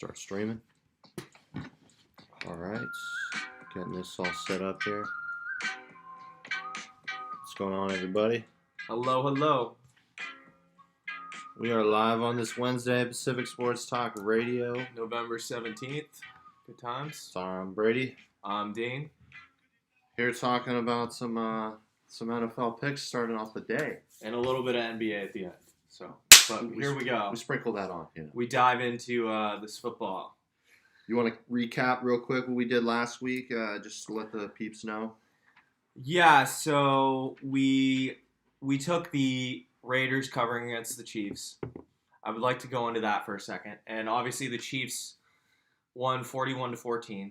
Start streaming. All right, getting this all set up here. What's going on, everybody? Hello, hello. We are live on this Wednesday, Pacific Sports Talk Radio. November 17th. Good times. Tom Brady I'm Dean. here talking about some NFL picks starting off the day. And a little bit of NBA at the end. But here we go. We sprinkle that on. We dive into this football. You want to recap real quick what we did last week, just to let the peeps know? Yeah, so we took the Raiders covering against the Chiefs. I would like to go into that for a second. And obviously the Chiefs won 41-14.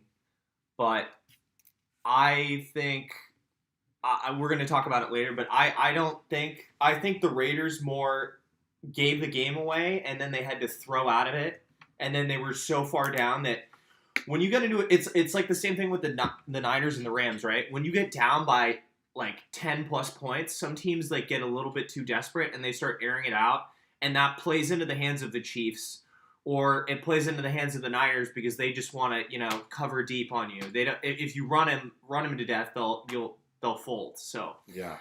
But I think we're going to talk about it later, but I think the Raiders more gave the game away and then they had to throw out of it. And then they were so far down that when you get into it, it's like the same thing with the Niners and the Rams, right? When you get down by like 10 plus points, some teams like get a little bit too desperate and they start airing it out, and that plays into the hands of the Chiefs, or it plays into the hands of the Niners because they just want to, cover deep on you. They don't, if you run them to death, they'll fold. So yeah,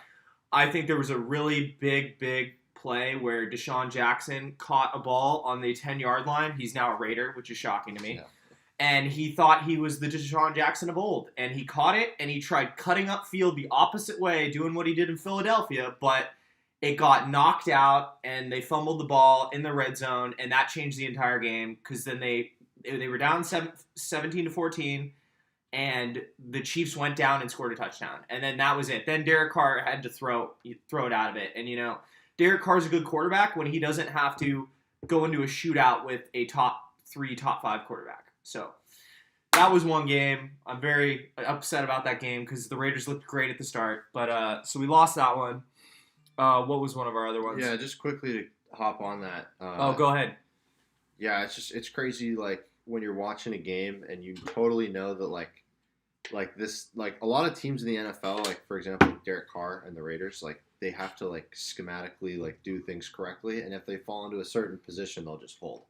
I think there was a really big play where Deshaun Jackson caught a ball on the 10-yard line. He's now a Raider, which is shocking to me. Yeah. And he thought he was the Deshaun Jackson of old. And he caught it, and he tried cutting up field the opposite way, doing what he did in Philadelphia, but it got knocked out, and they fumbled the ball in the red zone, and that changed the entire game because then they were down 17-14, and the Chiefs went down and scored a touchdown. And then that was it. Then Derek Carr had to throw it out of it. And, Derek Carr's a good quarterback when he doesn't have to go into a shootout with a top 3, top 5 quarterback. So that was one game. I'm very upset about that game because the Raiders looked great at the start. But so we lost that one. What was one of our other ones? Yeah, just quickly to hop on that. Go ahead. Yeah, it's crazy, like, when you're watching a game and you totally know that, like this, like, a lot of teams in the NFL, like, for example, Derek Carr and the Raiders, like, they have to, like, schematically, like, do things correctly, and if they fall into a certain position, they'll just fold.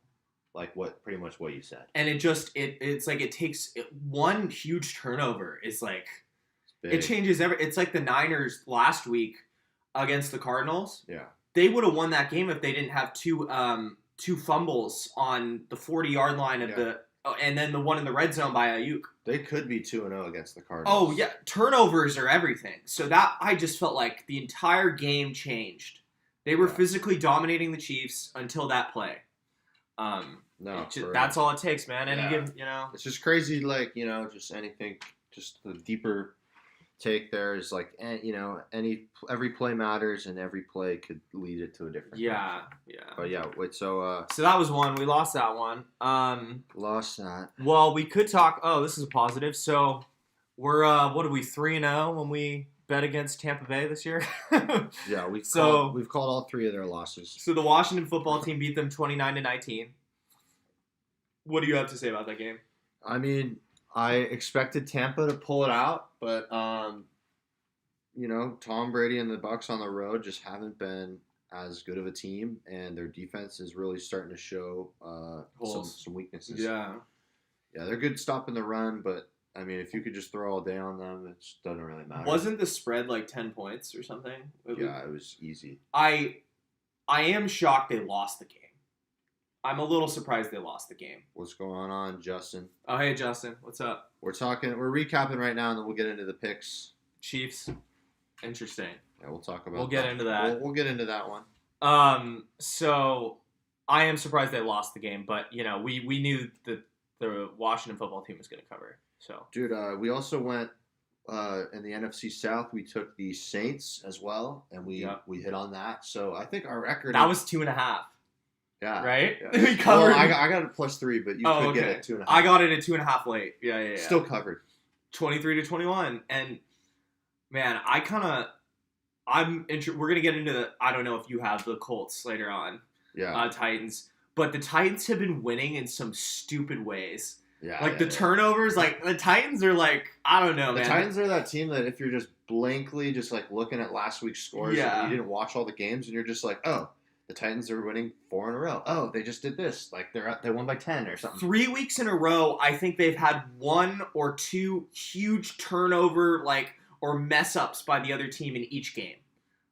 Like, pretty much what you said. And it's like it takes one huge turnover is like, it changes it's like the Niners last week against the Cardinals. Yeah. They would have won that game if they didn't have two fumbles on the 40-yard line of and then the one in the red zone by Ayuk. They could be 2-0 against the Cardinals. Oh, yeah. Turnovers are everything. So that, I just felt like the entire game changed. They were physically dominating the Chiefs until that play. That's all it takes, man. It's just crazy, like, just anything, just the deeper take there is like, every play matters and every play could lead it to a different thing. But yeah, wait, so that was one. We lost that one. Lost that. Well, we could talk, this is a positive. So we're, what are we, 3-0 when we bet against Tampa Bay this year? Yeah, we've called all 3 of their losses. So the Washington football team beat them 29-19. What do you have to say about that game? I mean, I expected Tampa to pull it out, but Tom Brady and the Bucs on the road just haven't been as good of a team, and their defense is really starting to show some weaknesses. Yeah, they're good stopping the run, but I mean, if you could just throw all day on them, it doesn't really matter. Wasn't the spread like 10 points or something? It was easy. I am shocked they lost the game. I'm a little surprised they lost the game. What's going on, Justin? Oh, hey, Justin. What's up? We're recapping right now, and then we'll get into the picks. Chiefs. Interesting. Yeah, we'll talk about We'll get into that. We'll get into that one. So I am surprised they lost the game, but, we knew that the Washington football team was going to cover. So, dude, we also went in the NFC South. We took the Saints as well, and we hit on that. So I think our record was 2.5. Yeah. Right? Yeah. We covered. Well, I got it +3, but you could get it 2.5. I got it at 2.5 late. Yeah. Still covered. 23-21. And, man, we're going to get into the, I don't know if you have the Colts later on. Yeah. Titans. But the Titans have been winning in some stupid ways. Yeah. The turnovers, like, the Titans are like, I don't know, man. The Titans are that team that if you're just blankly just, like, looking at last week's scores and you didn't watch all the games and you're just like, oh, the Titans are winning 4 in a row. Oh, they just did this. Like they won by 10 or something. 3 weeks in a row, I think they've had 1 or 2 huge turnover or mess ups by the other team in each game.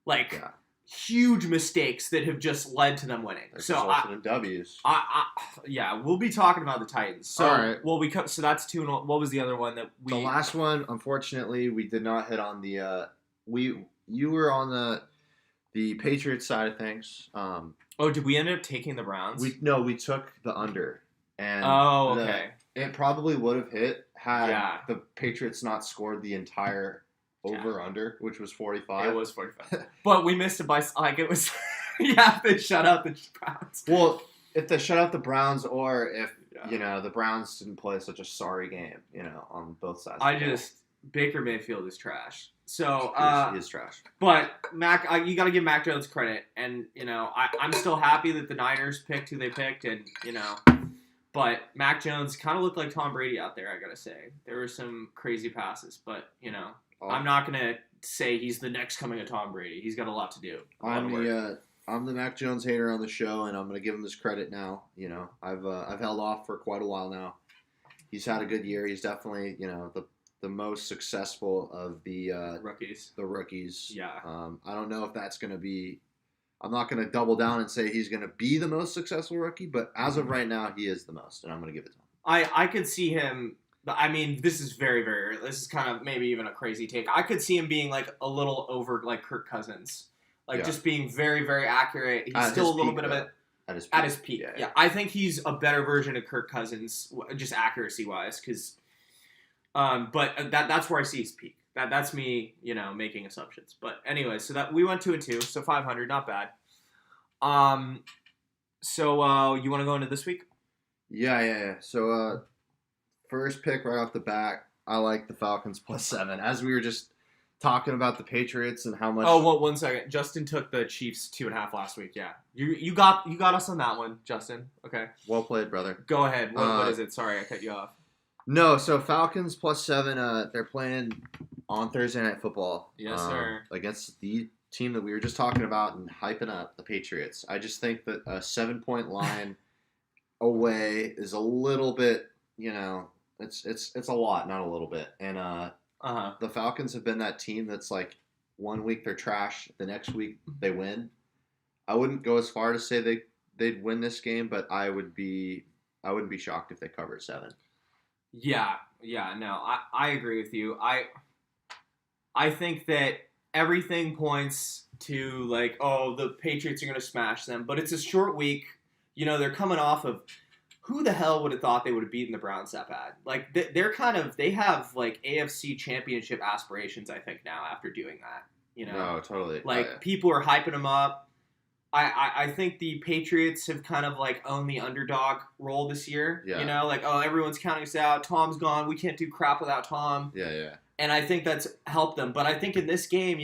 Yeah. Huge mistakes that have just led to them winning. They've So resulted in W's. yeah, we'll be talking about the Titans. So all right. Well, so that's 2. What was the other one that we? The last one, unfortunately, we did not hit on the. You were on the Patriots side of things. Did we end up taking the Browns? We took the under, and okay. It probably would have hit had the Patriots not scored the entire over-under, which was 45. It was 45. But we missed it by, it was, you have to shut out the Browns. Well, if they shut out the Browns or if, the Browns didn't play such a sorry game, on both sides. Baker Mayfield is trash. So, he is trash. But, Mac, you got to give Mac Jones credit. And, I'm still happy that the Niners picked who they picked. And, but Mac Jones kind of looked like Tom Brady out there, I got to say. There were some crazy passes, but, I'm not going to say he's the next coming of Tom Brady. He's got a lot to do. I'm the Mac Jones hater on the show, and I'm going to give him this credit now. I've held off for quite a while now. He's had a good year. He's definitely, the most successful of the rookies. The rookies. Yeah. I don't know if that's going to be. I'm not going to double down and say he's going to be the most successful rookie, but as of right now, he is the most, and I'm going to give it to him. I could see him. I mean, this is very, very. This is kind of maybe even a crazy take. I could see him being a little over Kirk Cousins, just being very, very accurate. He's at still a little bit of it at his peak. Yeah, I think he's a better version of Kirk Cousins, just accuracy wise, because. But that's where I see his peak. That's me, making assumptions. But anyway, so that we went 2-2, so 500, not bad. So you want to go into this week? Yeah. So first pick right off the bat, I like the Falcons +7. As we were just talking about the Patriots and how much. Oh, well, 1 second. Justin took the Chiefs 2.5 last week. Yeah, you got us on that one, Justin. Okay. Well played, brother. Go ahead. What is it? Sorry, I cut you off. No, so Falcons +7. They're playing on Thursday Night Football. Yes, sir. Against the team that we were just talking about and hyping up, the Patriots. I just think that a 7-point line away is a little bit, it's a lot, not a little bit. And the Falcons have been that team that's like 1 week they're trash, the next week they win. I wouldn't go as far to say they'd win this game, but I wouldn't be shocked if they covered 7. Yeah, no, I agree with you. I think that everything points to the Patriots are going to smash them, but it's a short week. They're coming off of who the hell would have thought they would have beaten the Browns that bad? They have AFC Championship aspirations, I think, now after doing that. No, totally. People are hyping them up. I think the Patriots have kind of owned the underdog role this year. Yeah. Everyone's counting us out. Tom's gone. We can't do crap without Tom. Yeah. And I think that's helped them. But I think in this game,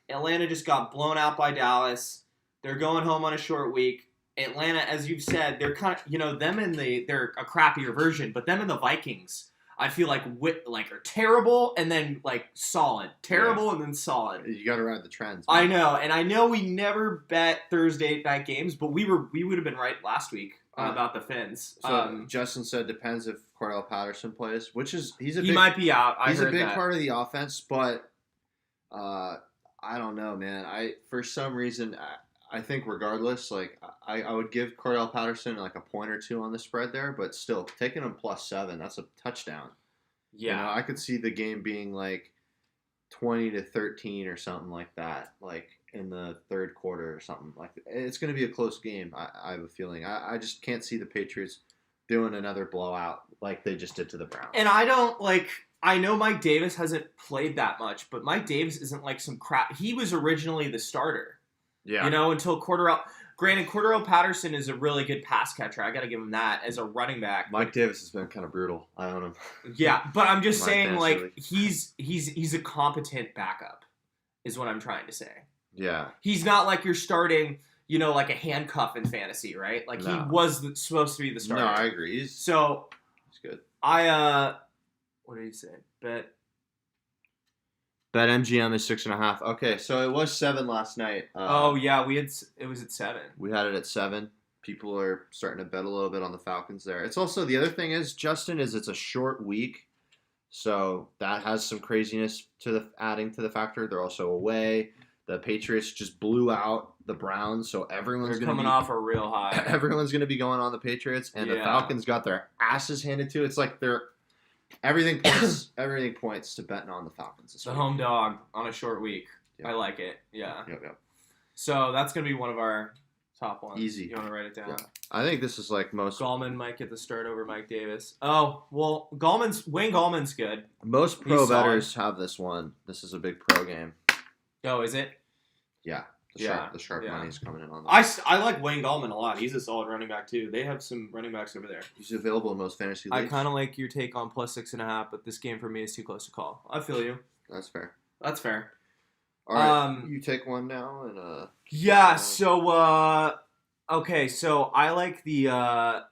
Atlanta just got blown out by Dallas. They're going home on a short week. Atlanta, as you've said, they're kind of, they're a crappier version, but them and the Vikings, I feel are terrible and then solid. Terrible and then solid. You got to ride the trends. Man. I know. And I know we never bet Thursday night games, but we would have been right last week about the Fins. So Justin said depends if Cordell Patterson plays, which is he might be out. He's a big part of the offense, but I don't know, man. For some reason I think regardless, I would give Cordell Patterson a point or two on the spread there, but still taking him +7, that's a touchdown. Yeah, I could see the game being 20-13 or something like that, in the third quarter or something. It's going to be a close game. I have a feeling. I just can't see the Patriots doing another blowout like they just did to the Browns. And I don't I know Mike Davis hasn't played that much, but Mike Davis isn't some crap. He was originally the starter. Yeah. Until Cordell. Granted, Cordell Patterson is a really good pass catcher. I got to give him that as a running back. Mike Davis has been kind of brutal. I own him. Yeah, but I'm just saying, he's a competent backup, is what I'm trying to say. Yeah. He's not you're starting, a handcuff in fantasy, right? No. He was supposed to be the starter. No, I agree. He's good. what did he say? Bet BetMGM is 6.5. Okay, so it was 7 last night. Yeah, it was at 7. We had it at 7. People are starting to bet a little bit on the Falcons there. It's also the other thing is Justin is it's a short week, so that has some craziness to the adding to the factor. They're also away. The Patriots just blew out the Browns, so everyone's They're going to coming off a real high. everyone's going to be going on the Patriots, and the Falcons got their asses handed to. It's like everything points to betting on the Falcons. The home dog on a short week. Yep. I like it. Yeah. Yep. So that's going to be one of our top ones. Easy. You want to write it down? Yeah. I think this is like most. Gallman might get the start over Mike Davis. Oh, well, Wayne Gallman's good. Most pro bettors have this one. This is a big pro game. Oh, is it? Yeah. The sharp money's coming in on that. I like Wayne Gallman a lot. He's a solid running back, too. They have some running backs over there. He's available in most fantasy leagues. I kind of like your take on plus 6.5, but this game for me is too close to call. I feel you. That's fair. All right, you take one now. And yeah, so, okay, so I like the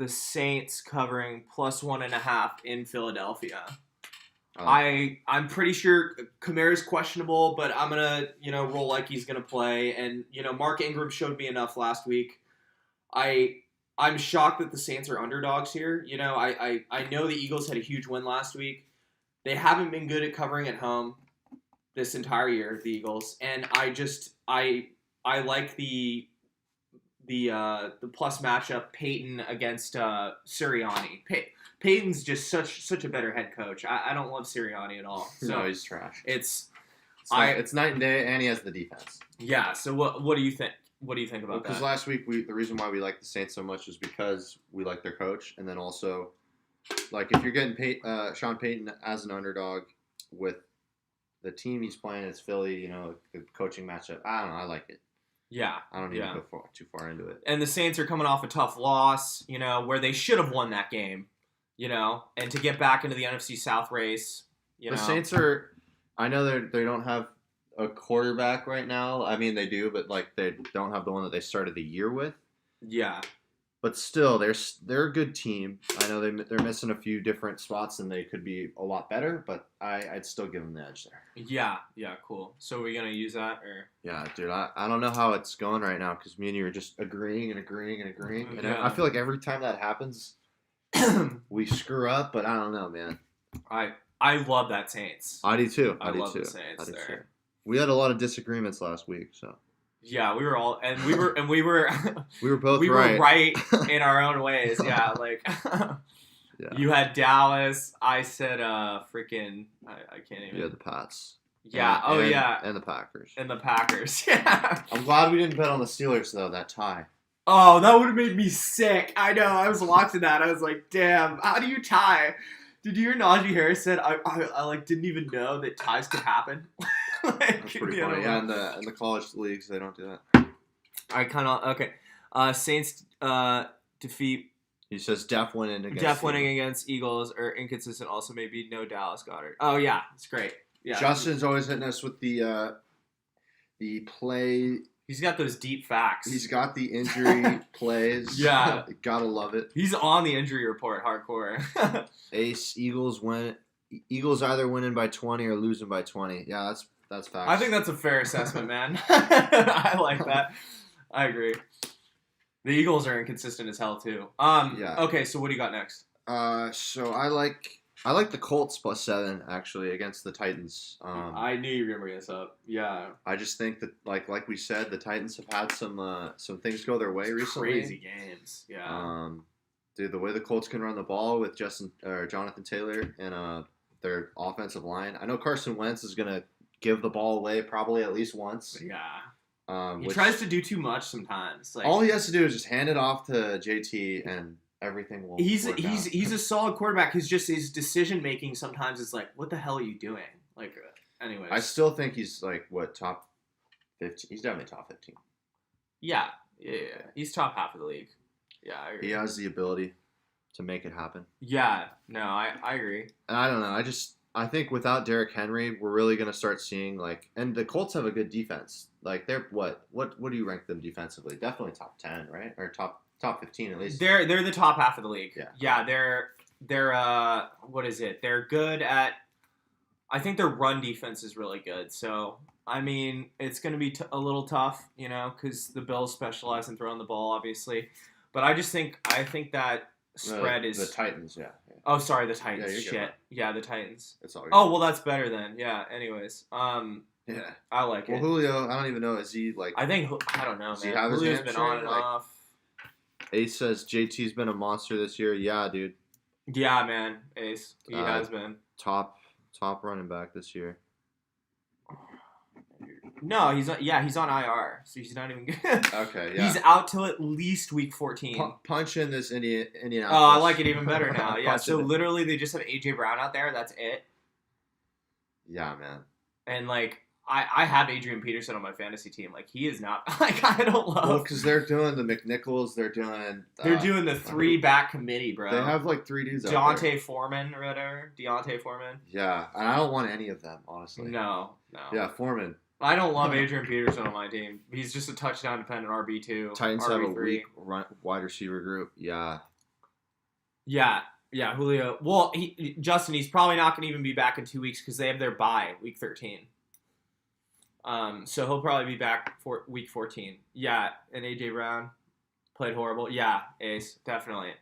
Saints covering plus 1.5 in Philadelphia. I'm pretty sure Kamara's questionable, but I'm gonna roll like he's gonna play. And Mark Ingram showed me enough last week. I'm shocked that the Saints are underdogs here. I know the Eagles had a huge win last week. They haven't been good at covering at home this entire year, the Eagles, and I like the plus matchup Peyton against Sirianni. Peyton's just such a better head coach. I don't love Sirianni at all. So no, he's trash. It's night and day, and he has the defense. Yeah. So what do you think? What do you think about that? Because last week the reason why we like the Saints so much is because we like their coach, and then also like if you're getting Sean Payton as an underdog with the team he's playing is Philly, the coaching matchup. I don't know. I like it. Yeah. I don't need to go too far into it. And the Saints are coming off a tough loss, where they should have won that game, and to get back into the NFC South race, The Saints are, I know they don't have a quarterback right now. I mean, they do, but like they don't have the one that they started the year with. Yeah. But still, they're a good team. I know they're missing a few different spots and they could be a lot better, but I'd still give them the edge there. Yeah, cool. So are we going to use that? Or? Yeah, dude, I don't know how it's going right now because me and you are just agreeing. And yeah. I feel like every time that happens, we screw up, but I don't know, man. I love that Saints. I do too. I love the Saints there. We had a lot of disagreements last week, so. Yeah, we were we were we were both we right. were right in our own ways. Yeah, like yeah. You had Dallas. I said freaking I can't even. You had the Pats. Yeah. And the Packers. And the Packers. Yeah. I'm glad we didn't bet on the Steelers though. That tie. Oh, that would have made me sick. I know. I was watching that. I was like, damn. How do you tie? Did you hear Najee Harris said I like didn't even know that ties could happen. That's pretty funny. Yeah, in the college leagues, they don't do that. I kind of okay. Saints defeat. He says Def winning against Eagles or inconsistent. Also, maybe no Dallas Goedert. Oh yeah, it's great. Yeah, Justin's always hitting us with the play. He's got those deep facts. He's got the injury plays. Yeah, gotta love it. He's on the injury report, hardcore. Ace Eagles win. Eagles either winning by 20 or losing by 20. Yeah, that's facts. I think that's a fair assessment, man. I like that. I agree. The Eagles are inconsistent as hell too. Yeah. Okay, so what do you got next? So I like the Colts plus 7 actually against the Titans. I knew you were gonna bring this up. Yeah. I just think that like we said, the Titans have had some things go their way recently. Crazy games. Yeah. Dude, the way the Colts can run the ball with Jonathan Taylor and their offensive line. I know Carson Wentz is gonna give the ball away probably at least once. Yeah. He tries to do too much sometimes. Like, all he has to do is just hand it off to JT and everything will He's a solid quarterback. His decision making sometimes is like, what the hell are you doing? Like, anyways. I still think he's like top 15. He's definitely top 15. Yeah. He's top half of the league. Yeah, I agree. He has the ability to make it happen. Yeah, no, I agree. And I don't know. I think without Derrick Henry, we're really going to start seeing and the Colts have a good defense. Like they're what do you rank them defensively? Definitely top 10, right? Or top 15 at least. They're the top half of the league. Yeah. Yeah, they're what is it? They're good at I think their run defense is really good. So, I mean, it's going to be a little tough, because the Bills specialize in throwing the ball, obviously. But I think that spread is... The Titans, yeah. Oh, sorry, the Titans. Yeah, you're Shit. good. Yeah, the Titans. That's all. Oh, well, that's better then. Yeah, anyways. Yeah. I like Well, it. Julio, I don't even know. Is he like... I don't know, Does he man. have his Julio's been on and hamstring? off. Ace says JT's been a monster this year. Yeah, dude. Yeah, man. Ace. He has been. Top running back this year. No, he's on IR, so he's not even good. Okay, yeah. He's out till at least week 14. Punch in this Indianapolis. Oh, I like it even better now. Yeah, Punch so it in. literally they just have AJ Brown out there. That's it. Yeah, man. And like I have Adrian Peterson on my fantasy team. Like he is not like I don't love. Well, because they're doing the McNichols. They're doing the 3-back committee, bro. They have like 3 dudes out there. Deontay Foreman or whatever. Deontay Foreman. Yeah, and I don't want any of them, honestly. No. Yeah, Foreman. I don't love Adrian Peterson on my team. He's just a touchdown dependent RB2. Titans RB3. have a weak wide receiver group. Yeah. Yeah, Julio. Well, Justin, he's probably not going to even be back in 2 weeks because they have their bye week 13. So he'll probably be back for week 14. Yeah, and AJ Brown played horrible. Yeah, Ace, definitely.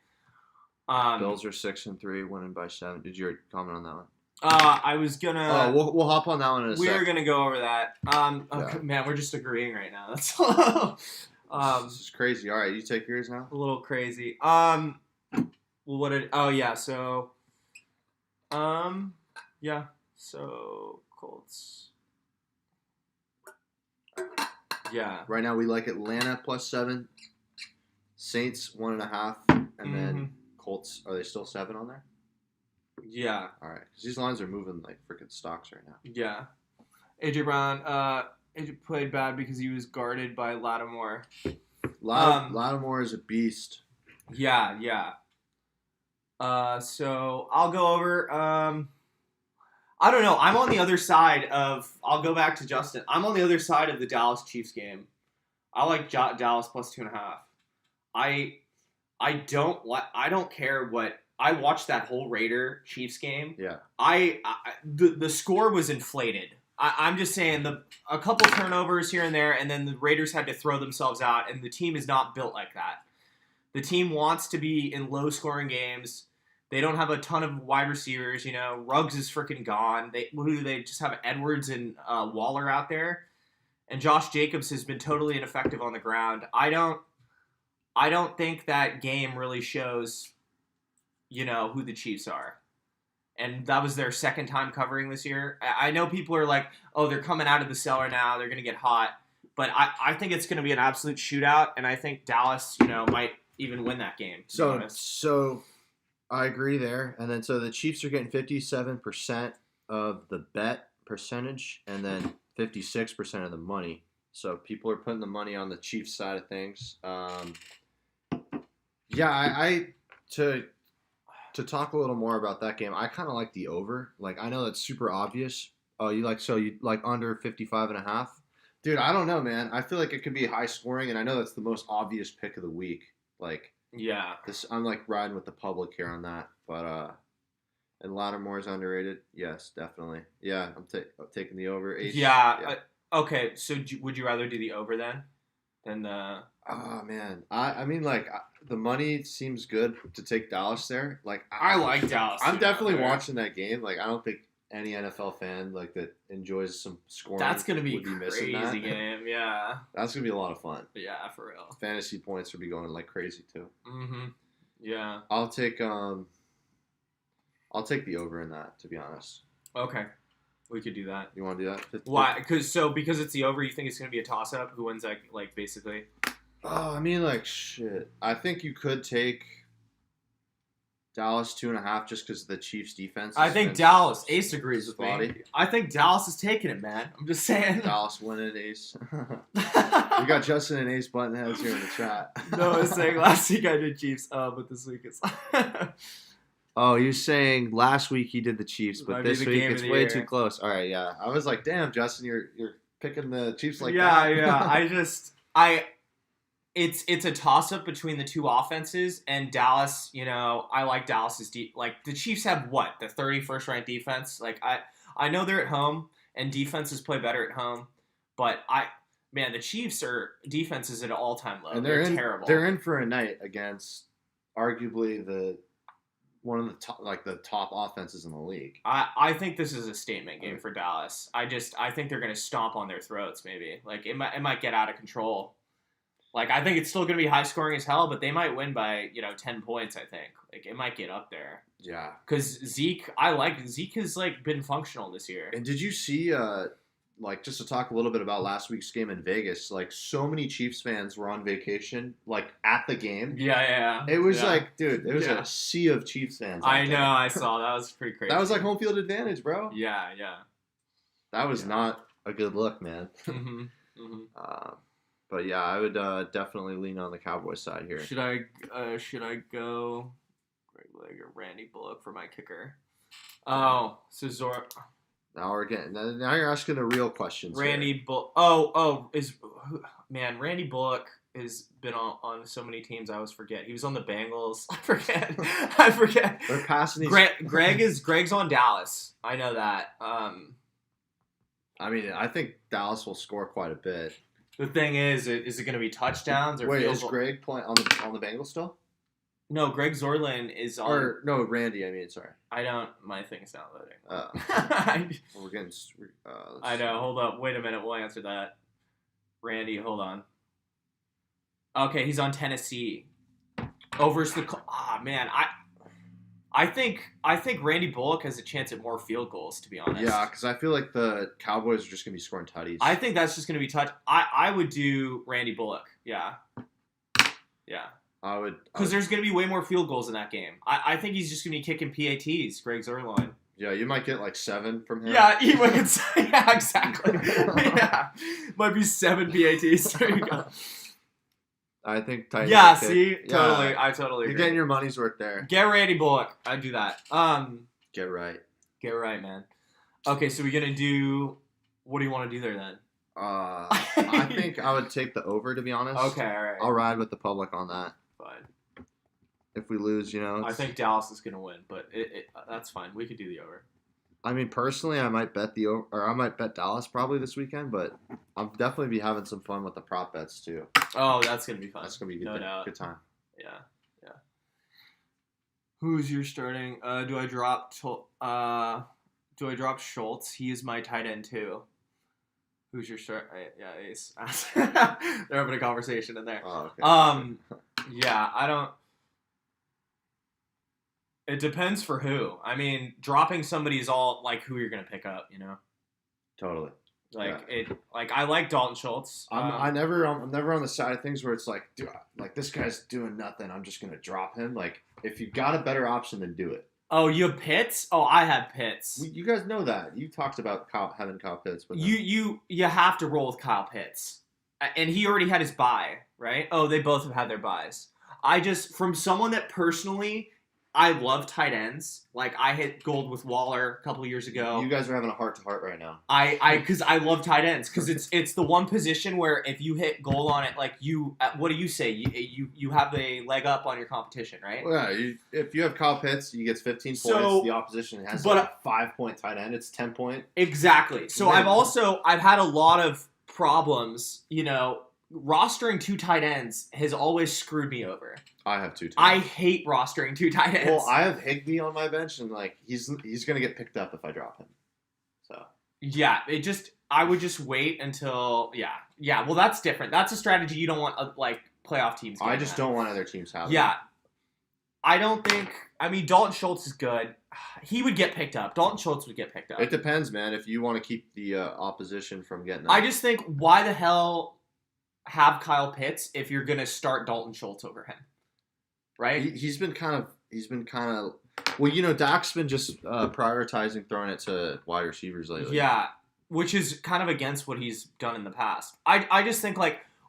Bills are 6-3, winning by 7. Did you comment on that one? I was gonna. We'll hop on that one in a sec. We're gonna go over that. Okay, Yeah. Man, we're just agreeing right now. That's all. This is crazy. All right, you take yours now. A little crazy. Well, what did? Oh yeah. So, yeah. So Colts. Yeah. Right now we like Atlanta +7, Saints 1.5, and then Colts. Are they still 7 on there? Yeah. All right, because these lines are moving like freaking stocks right now. Yeah. AJ Brown. AJ played bad because he was guarded by Lattimore. Lattimore is a beast. Yeah. So I'll go over. I don't know. I'm on the other side of. I'll go back to Justin. I'm on the other side of the Dallas Chiefs game. I like Dallas +2.5. I don't care what. I watched that whole Raider Chiefs game. Yeah. The score was inflated. I'm just saying a couple turnovers here and there, and then the Raiders had to throw themselves out, and the team is not built like that. The team wants to be in low-scoring games. They don't have a ton of wide receivers. Ruggs is freaking gone. They just have Edwards and Waller out there, and Josh Jacobs has been totally ineffective on the ground. I don't think that game really shows, who the Chiefs are. And that was their second time covering this year. I know people are like, oh, they're coming out of the cellar now. They're going to get hot. But I think it's going to be an absolute shootout. And I think Dallas, might even win that game. So I agree there. And then so the Chiefs are getting 57% of the bet percentage and then 56% of the money. So people are putting the money on the Chiefs side of things. To talk a little more about that game, I kind of like the over. Like, I know that's super obvious. Oh, you like under 55.5? Dude, I don't know, man. I feel like it could be high scoring, and I know that's the most obvious pick of the week. Like, yeah, I'm like riding with the public here on that. But and Lattimore is underrated. Yes, definitely. Yeah, I'm taking the over. Yeah. Okay, so would you rather do the over then than the? Oh man, I mean like the money seems good to take Dallas there. Like I like Dallas. I'm definitely watching that game. Like I don't think any NFL fan like that enjoys some scoring. That's gonna be would a crazy game. Yeah, that's gonna be a lot of fun. Yeah, for real. Fantasy points would be going like crazy too. Yeah. I'll take the over in that. To be honest. Okay. We could do that. You want to do that? Why? Because it's the over. You think it's gonna be a toss up? Who wins? Like basically. Oh, I mean, like, shit. I think you could take Dallas 2.5 just because the Chiefs' defense. I think Dallas. Ace agrees with me. I think Dallas is taking it, man. I'm just saying. Dallas winning, Ace. We got Justin and Ace buttonheads here in the chat. No, I was saying last week I did Chiefs, but this week it's. Oh, you're saying last week he did the Chiefs, but this week it's way too close. All right, yeah. I was like, damn, Justin, you're picking the Chiefs like that. Yeah. It's a toss-up between the two offenses, and Dallas, I like Dallas's the Chiefs have what? The 31st ranked defense? Like, I know they're at home and defenses play better at home, but the Chiefs are defenses at an all-time low. And they're terrible. They're in for a night against arguably one of the top offenses in the league. I think this is a statement game for Dallas. I think they're going to stomp on their throats. Maybe like it might get out of control. Like I think it's still going to be high scoring as hell, but they might win by 10 points. I think like it might get up there. Yeah, because Zeke has like been functional this year. And did you see like just to talk a little bit about last week's game in Vegas? Like so many Chiefs fans were on vacation, like at the game. Yeah. It was like, dude, it was a sea of Chiefs fans. I know, I saw that was pretty crazy. That was like home field advantage, bro. Yeah. That was not a good look, man. But yeah, I would definitely lean on the Cowboys side here. Should I go Greg Legg or Randy Bullock for my kicker? Oh, so Now you're asking the real questions. Randy Bullock. Randy Bullock has been on so many teams. I always forget. He was on the Bengals. I forget. They're passing these. Greg's on Dallas. I know that. I mean, I think Dallas will score quite a bit. The thing is it going to be touchdowns or field is goal? Greg playing on the Bengals still? No, Greg Zorlin is on. Or no, Randy. I mean, sorry. I don't. My thing's not loading. We're getting. I know. Hold up. Wait a minute. We'll answer that. Randy, hold on. Okay, he's on Tennessee. Versus the. Man, I think Randy Bullock has a chance at more field goals. To be honest. Yeah, because I feel like the Cowboys are just gonna be scoring tutties. I think that's just gonna be touch. I would do Randy Bullock. Yeah. I would because there's going to be way more field goals in that game. I think he's just going to be kicking PATs, Greg Zuerlein. Yeah, you might get like 7 from him. Yeah, yeah, exactly. Yeah, might be 7 PATs. There you go. I think. Totally. I totally. You're agree. getting your money's worth there. Get Randy Bullock. I'd do that. Get right, man. Okay, so we're gonna do. What do you want to do there then? I think I would take the over, to be honest. Okay, all right. I'll ride with the public on that. Fine. If we lose, I think Dallas is gonna win, but that's fine. We could do the over. I mean, personally, I might bet the over, or I might bet Dallas probably this weekend, but I'll definitely be having some fun with the prop bets too. Oh, that's gonna be fun. That's gonna be good time. Yeah. Who's your starting? Do I drop Schultz? He is my tight end too. Who's your start? Yeah, Ace. They're having a conversation in there. Oh, okay. Yeah, I don't. It depends for who. I mean, dropping somebody is all like who you're gonna pick up. Totally. I like Dalton Schultz. I'm never on the side of things where it's like, dude, like this guy's doing nothing. I'm just gonna drop him. Like, if you've got a better option, then do it. Oh, you have Pitts? Oh, I have Pitts. You guys know that. You talked about having Kyle Pitts. But you have to roll with Kyle Pitts. And he already had his bye, right? Oh, they both have had their byes. From someone that personally, I love tight ends. Like, I hit gold with Waller a couple years ago. You guys are having a heart-to-heart right now. Because I love tight ends. Because it's the one position where if you hit goal on it, like what do you say? You have a leg up on your competition, right? Well, yeah. If you have Kyle Pitts, he gets 15 points. The opposition has a 5-point tight end. It's 10-point. Exactly. So I've had a lot of problems, rostering 2 tight ends has always screwed me over. I have 2 tight ends. I hate rostering 2 tight ends. Well, I have Higbee on my bench, and like he's gonna get picked up if I drop him. So yeah, I would just wait until yeah. Well, that's different. That's a strategy you don't want playoff teams. I just don't want other teams having. Yeah, I don't think. I mean, Dalton Schultz is good. He would get picked up. Dalton Schultz would get picked up. It depends, man. If you want to keep the opposition from getting up. I just think, why the hell have Kyle Pitts if you're gonna start Dalton Schultz over him? Right? He's been kind of. Well, Dak's been just prioritizing throwing it to wide receivers lately. Yeah, which is kind of against what he's done in the past. I just think,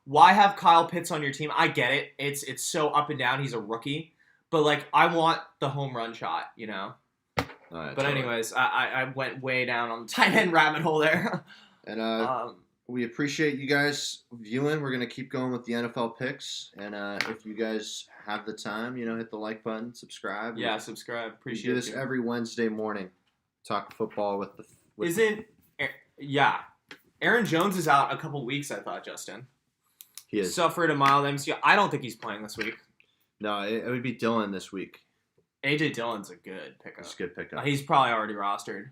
why have Kyle Pitts on your team? I get it. It's so up and down. He's a rookie. But, I want the home run shot, Right, but anyways, I went way down on the tight end rabbit hole there. And we appreciate you guys viewing. We're going to keep going with the NFL picks. And if you guys have the time, hit the like button, subscribe. Yeah, subscribe. Appreciate it. We do this every Wednesday morning. Talk football with Yeah. Aaron Jones is out a couple weeks, I thought, Justin. He is. Suffered a mild MCL. I don't think he's playing this week. No, it would be Dylan this week. A.J. Dillon's a good pickup. It's a good pickup. He's probably already rostered.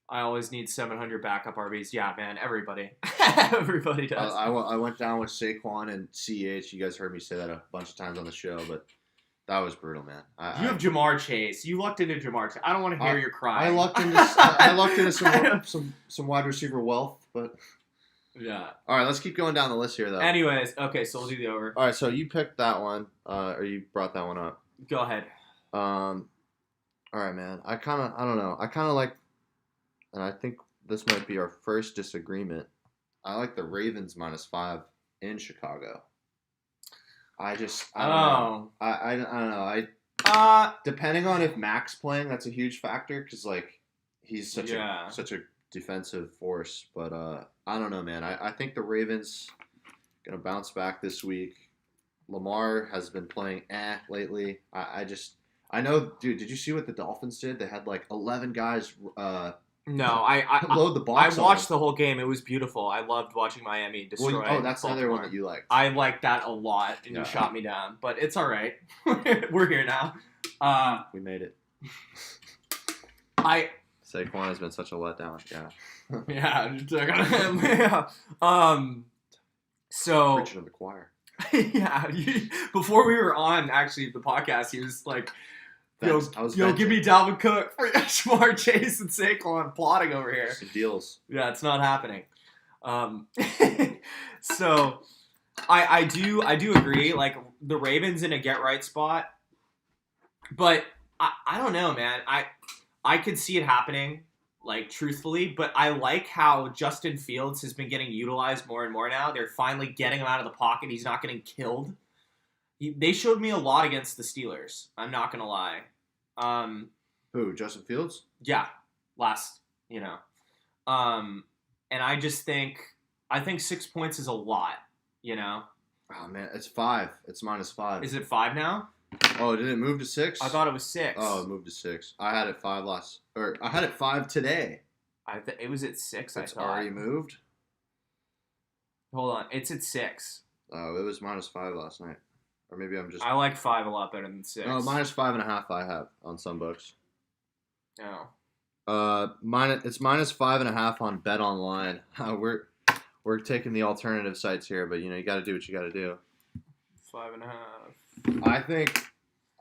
I always need 700 backup RBs. Yeah, man, everybody. Everybody does. I went down with Saquon and CH. You guys heard me say that a bunch of times on the show, but that was brutal, man. You have Jamar Chase. You lucked into Jamar Chase. I don't want to hear your crying. I lucked into some wide receiver wealth, but yeah. All right, let's keep going down the list here, though. Anyways, okay, so we'll do the over. All right, so you picked that one, or you brought that one up. Go ahead. All right, man. I don't know. I kind of like, and I think this might be our first disagreement. I like the Ravens -5 in Chicago. I don't know. I don't know. Depending on if Mac's playing, that's a huge factor because like he's such a defensive force. But I don't know, man. I think the Ravens gonna bounce back this week. Lamar has been playing lately. I know, dude. Did you see what the Dolphins did? They had like 11 guys. No, I load the box. I watched the whole game. It was beautiful. I loved watching Miami destroy. That's another one that you liked. I liked that a lot, and you shot me down. But it's all right. We're here now. We made it. Saquon has been such a letdown. Yeah. Yeah. So preaching to the choir. Yeah. Before we were on actually the podcast, he was like. Yo, give me Dalvin Cook for Jamar Chase and Saquon plotting over here. Some deals. Yeah, it's not happening. So I do agree. Like the Ravens in a get right spot, but I don't know, man. I could see it happening, like truthfully. But I like how Justin Fields has been getting utilized more and more now. They're finally getting him out of the pocket. He's not getting killed. They showed me a lot against the Steelers. I'm not gonna lie. Who? Justin Fields? Yeah, last. And I just think 6 points is a lot. Oh man, it's 5. It's -5. Is it 5 now? Oh, did it move to 6? I thought it was 6. Oh, it moved to 6. I had it 5 I had it 5 today. It was at 6. It's already moved. Hold on, it's at 6. Oh, it was -5 last night. Or maybe I'm just... I like 5 a lot better than 6. No, -5.5 I have on some books. Oh. It's -5.5 on Bet Online. We're taking the alternative sites here, but you got to do what you got to do. 5.5.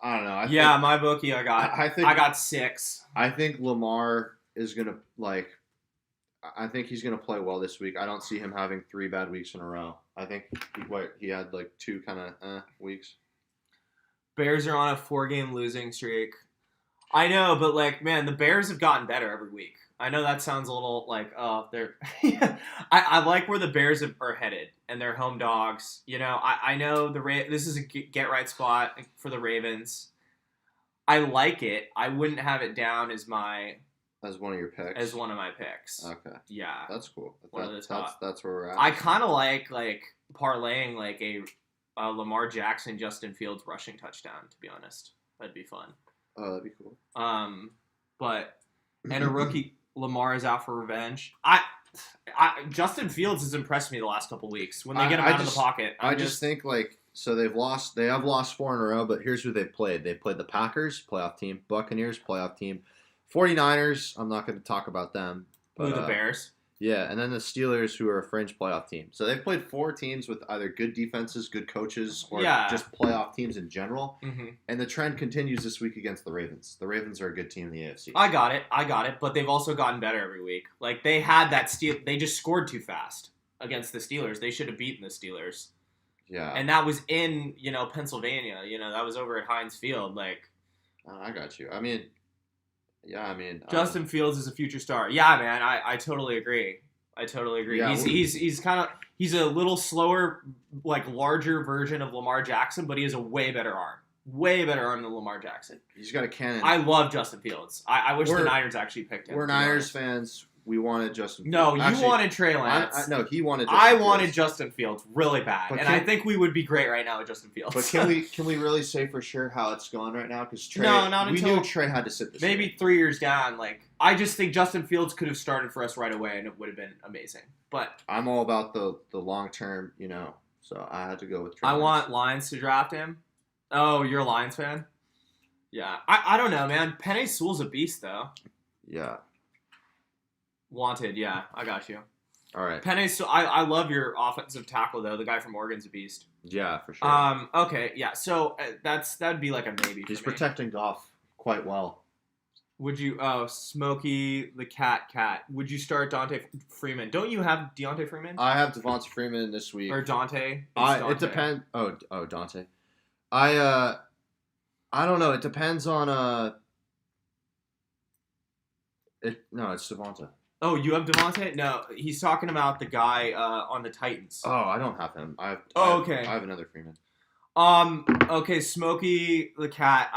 I don't know. My bookie, I got 6. I think Lamar is gonna I think he's gonna play well this week. I don't see him having 3 bad weeks in a row. I think he had 2 kind of weeks. Bears are on a 4-game losing streak. I know, but man, the Bears have gotten better every week. I know that sounds a little they're. I like where the Bears are headed, and they're home dogs. I know this is a get right spot for the Ravens. I like it. I wouldn't have it down as one of your picks. As one of my picks. Okay. Yeah. That's cool. One of the top. That's where we're at. I kind of like parlaying a Lamar Jackson Justin Fields rushing touchdown, to be honest. That'd be fun. Oh, that'd be cool. And a rookie Lamar is out for revenge. Justin Fields has impressed me the last couple weeks when they get him out of the pocket. I just think so they have lost 4 in a row, but here's who they've played. They've played the Packers, playoff team, Buccaneers, playoff team, 49ers, I'm not going to talk about them. But, the Bears? Yeah, and then the Steelers, who are a fringe playoff team. So they've played 4 teams with either good defenses, good coaches, or just playoff teams in general. Mm-hmm. And the trend continues this week against the Ravens. The Ravens are a good team in the AFC. I got it. But they've also gotten better every week. They had that they just scored too fast against the Steelers. They should have beaten the Steelers. Yeah. And that was in, Pennsylvania. That was over at Heinz Field. I got you. Justin Fields is a future star. Yeah, man, I totally agree. Yeah, he's a little slower, larger version of Lamar Jackson, but he has a way better arm. Way better arm than Lamar Jackson. He's got a cannon. I love Justin Fields. I wish the Niners actually picked him. We're Niners fans. we wanted Justin. No, Fields. you Actually, wanted Trey Lance. No, he wanted. Justin I Fields. wanted Justin Fields really bad, But and I think we would be great right now with Justin Fields. But can we really say for sure how it's going right now? Because Trey, No, not we until knew Trey had to sit this. maybe year. 3 years down. Like I just think Justin Fields could have started for us right away, and it would have been amazing. But I'm all about the long term, So I had to go with Trey. I Lance. want Lions to draft him. Oh, you're a Lions fan? Yeah. I don't know, man. Penei Sewell's a beast, though. Yeah. Wanted, yeah. I got you. All right. Penei Sewell, I love your offensive tackle, though. The guy from Oregon's a beast. Yeah, for sure. Okay, yeah. So that'd be like a maybe. He's for me. protecting Goff quite well. Would you? Oh, Smokey the cat. Would you start Dante Freeman? Don't you have Deontay Freeman I have Devonta Freeman this week. or Dante? It's It Dante. depends. Oh, Dante. I don't know. It depends on No, it's Devonta. Oh, you have Devontae? No, he's talking about the guy on the Titans. Oh, I don't have him. Okay. I have another Freeman. Okay, Smokey the cat.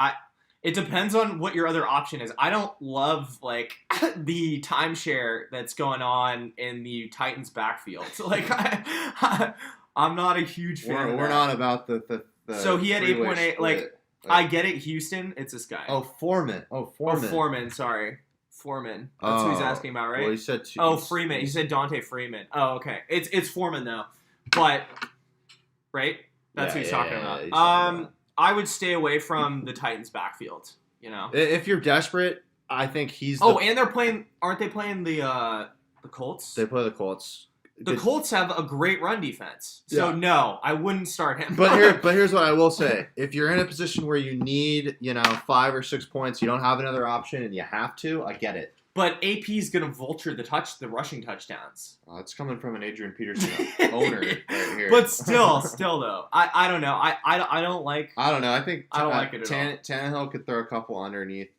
It depends on what your other option is. I don't love like the timeshare that's going on in the Titans backfield. Like I'm not a huge fan. of We're that. not about the So he had three-way 8.8. split. Like I get it, Houston. It's this guy. Foreman. Foreman. Sorry, Foreman. That's who he's asking about, right? Well, he said two. Oh, Freeman. He said Dante Freeman. Oh, okay. It's Foreman though, but right. That's who he's talking about. he's talking about I would stay away from the Titans' backfield. If you're desperate, I think he's. And they're playing. Aren't they playing the Colts? They play the Colts. The Colts have a great run defense. So no, I wouldn't start him. But here's what I will say: if you're in a position where you need 5 or 6 points, you don't have another option, and you have to, I get it. But AP's gonna vulture the rushing touchdowns. It's coming from an Adrian Peterson owner right here. But still though, I don't know. I don't like. I don't know. I think I don't like it at all. Tannehill could throw a couple underneath.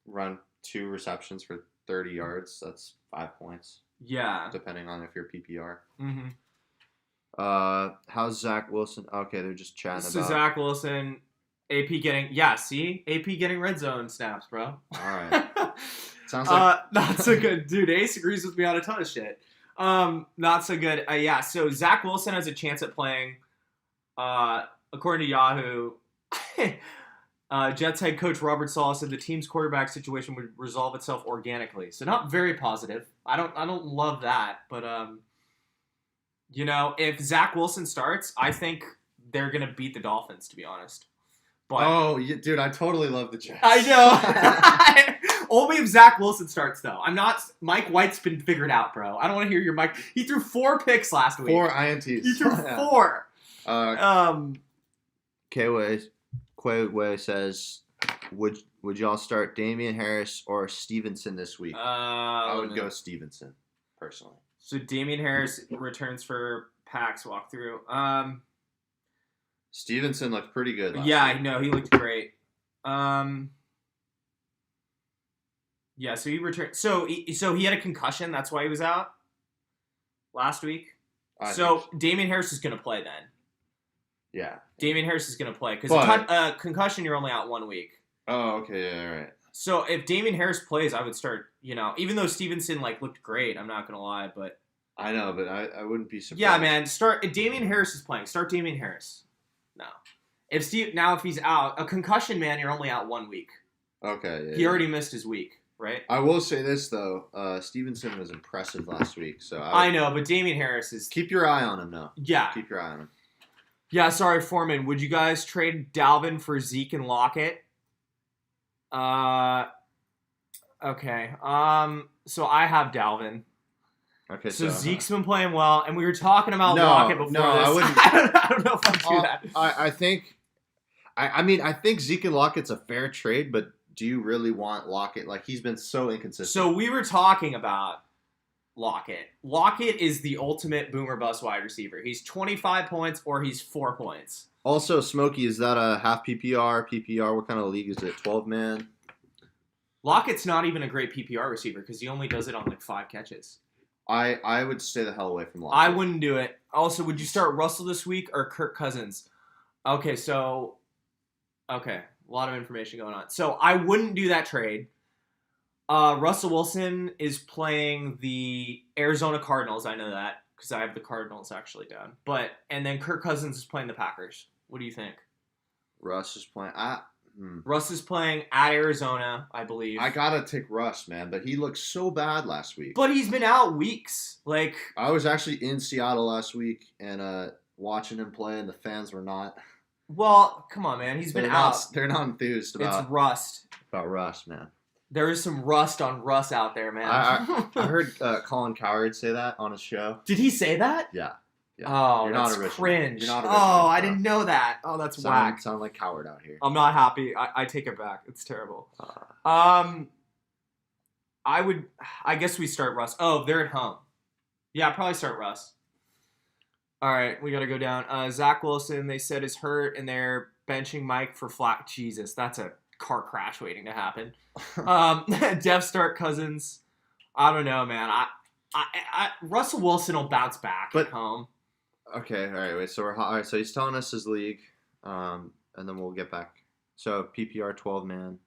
Run 2 receptions for 30 yards. That's 5 points. Yeah. Depending on if you're PPR. Mm-hmm. How's Zach Wilson? Okay, they're just chatting So about. Zach Wilson, AP getting AP getting red zone snaps, bro. All right. Sounds like not so good, dude. Ace agrees with me on a ton of shit. Not so good. Yeah. So Zach Wilson has a chance at playing. According to Yahoo, Jets head coach Robert Saleh said the team's quarterback situation would resolve itself organically. So not very positive. I don't love that, but if Zach Wilson starts, I think they're gonna beat the Dolphins. To be honest. But, dude, I totally love the Jets. I know. Only if Zach Wilson starts, though. I'm not. Mike White's been figured out, bro. I don't want to hear your Mike. He threw 4 picks last week. 4 INTs. He threw 4. Quay says, would y'all start Damian Harris or Stevenson this week? I would go Stevenson, personally. So Damian Harris returns for PAX walkthrough. Stevenson looked pretty good last Yeah, week. no, he looked great. Yeah, so he returned. So he had a concussion. That's why he was out last week. So Damian Harris is going to play then. Yeah. Damian Harris is going to play because concussion, you're only out 1 week. Oh, okay, yeah, all right. So if Damian Harris plays, I would start. Even though Stevenson looked great, I'm not going to lie, but I know, but I wouldn't be surprised. yeah, man, start. If Damian Harris is playing, start Damian Harris. No, if he's out, a concussion, man, you're only out 1 week. Okay, yeah. He already missed his week, right? I will say this though, Stevenson was impressive last week, so I know, but Damian Harris is. Keep your eye on him though. Yeah. Keep your eye on him. Yeah, sorry, Foreman. Would you guys trade Dalvin for Zeke and Lockett? Okay. So I have Dalvin. Okay, So Zeke's been playing well, and we were talking about Lockett before this. I wouldn't. I don't know if I'd do that. I think. I think Zeke and Lockett's a fair trade, but do you really want Lockett? He's been so inconsistent. So we were talking about Lockett. Lockett is the ultimate boomer bust wide receiver. He's 25 points or he's 4 points. Also, Smokey, is that a half PPR? PPR? What kind of league is it? 12-man? Lockett's not even a great PPR receiver because he only does it on 5 catches. I would stay the hell away from Lockett. I wouldn't do it. Also, would you start Russell this week or Kirk Cousins? Okay, a lot of information going on. So I wouldn't do that trade. Russell Wilson is playing the Arizona Cardinals. I know that because I have the Cardinals actually down. And then Kirk Cousins is playing the Packers. What do you think? Russ is playing. Russ is playing at Arizona, I believe. I gotta take Russ, man, but he looked so bad last week. But he's been out weeks. I was actually in Seattle last week and watching him play, and the fans were not. Well, come on, man. He's been out. They're not enthused It's rust. about Russ, man. There is some rust on Russ out there, man. I heard Colin Cowherd say that on his show. Did he say that? Yeah. Oh, You're that's not original. cringe. You're not original, oh, I bro. didn't know that. Oh, that's whack. Sound like Cowherd out here. I'm not happy. I take it back. It's terrible. I guess we start Russ. Oh, they're at home. Yeah, probably start Russ. All right, we got to go down. Zach Wilson, they said, is hurt, and they're benching Mike for flat. Jesus, that's a car crash waiting to happen. Def start Cousins. I don't know, man. Russell Wilson will bounce back at home. Okay, all right. Wait, so all right. So he's telling us his league, and then we'll get back. So PPR 12-man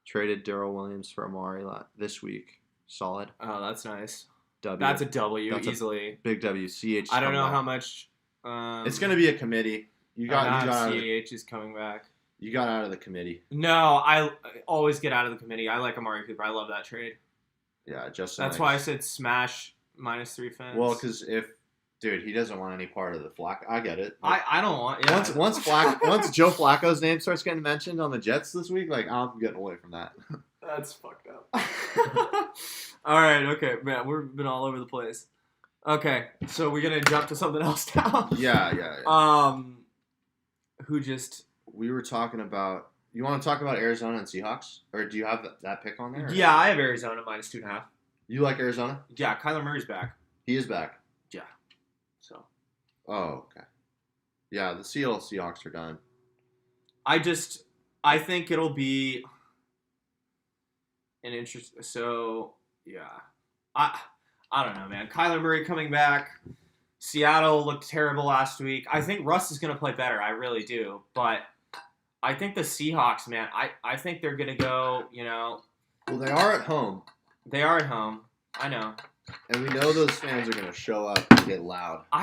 traded Darrell Williams for Amari this week. Solid. Oh, that's nice. W. That's a W That's easily. Big W. CH. I don't know how much. It's gonna be a committee. You got CH is coming back. You got out of the committee. No, I always get out of the committee. I like Amari Cooper. I love that trade. Yeah, Justin. That's why I said smash -3 fans. Well, because dude, he doesn't want any part of the Flacco. I get it. I don't want. Yeah. Once Joe Flacco's name starts getting mentioned on the Jets this week, I'm getting away from that. That's fucked up. All right, okay, man, we've been all over the place. Okay, so we're gonna jump to something else now. Yeah. Who just? We were talking about. You want to talk about Arizona and Seahawks, or do you have that pick on there? Or? Yeah, I have Arizona -2.5. You like Arizona? Yeah, Kyler Murray's back. He is back. Yeah. So. Oh, okay. Yeah, the Seattle Seahawks are done. I think it'll be an interest. So yeah, I don't know, man. Kyler Murray coming back. Seattle looked terrible last week. I think Russ is going to play better. I really do. But I think the Seahawks, man, I think they're going to go, Well, they are at home. They are at home. I know. And we know those fans are going to show up and get loud. But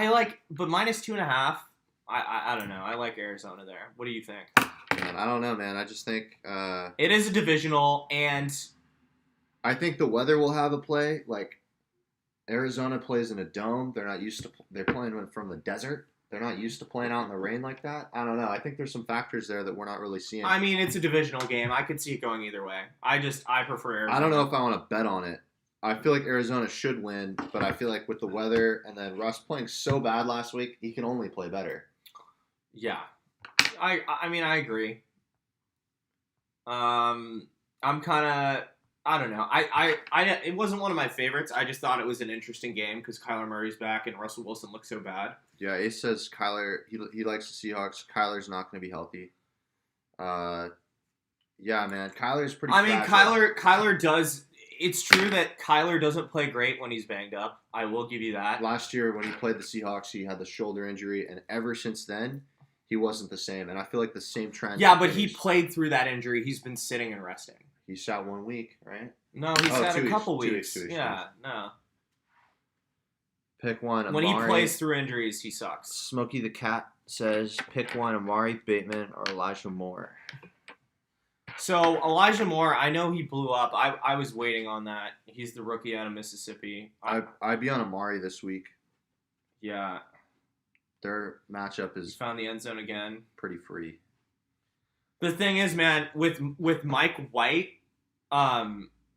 -2.5, I don't know. I like Arizona there. What do you think? Man, I don't know, man. I just think... it is a divisional, and... I think the weather will have a play. Arizona plays in a dome. They're not used to. They're playing from the desert. They're not used to playing out in the rain like that. I don't know. I think there's some factors there that we're not really seeing. I mean, it's a divisional game. I could see it going either way. I prefer Arizona. I don't know if I want to bet on it. I feel like Arizona should win, but I feel like with the weather and then Russ playing so bad last week, he can only play better. Yeah, I mean, I agree. I'm kind of. I don't know. It wasn't one of my favorites. I just thought it was an interesting game because Kyler Murray's back and Russell Wilson looks so bad. Yeah, Ace says Kyler. He likes the Seahawks. Kyler's not going to be healthy. Yeah, man. Kyler's pretty. I mean, Kyler does. It's true that Kyler doesn't play great when he's banged up. I will give you that. Last year when he played the Seahawks, he had the shoulder injury, and ever since then, he wasn't the same. And I feel like the same trend. Yeah, but he played through that injury. He's been sitting and resting. He sat 1 week, right? No, he sat a couple weeks. 2 weeks. Yeah, no. Pick one. When he plays through injuries, he sucks. Smokey the Cat says, pick one, Amari Bateman or Elijah Moore. So, Elijah Moore, I know he blew up. I was waiting on that. He's the rookie out of Mississippi. I'd be on Amari this week. Yeah. Their matchup is... He found the end zone again. Pretty free. The thing is, man, with Mike White,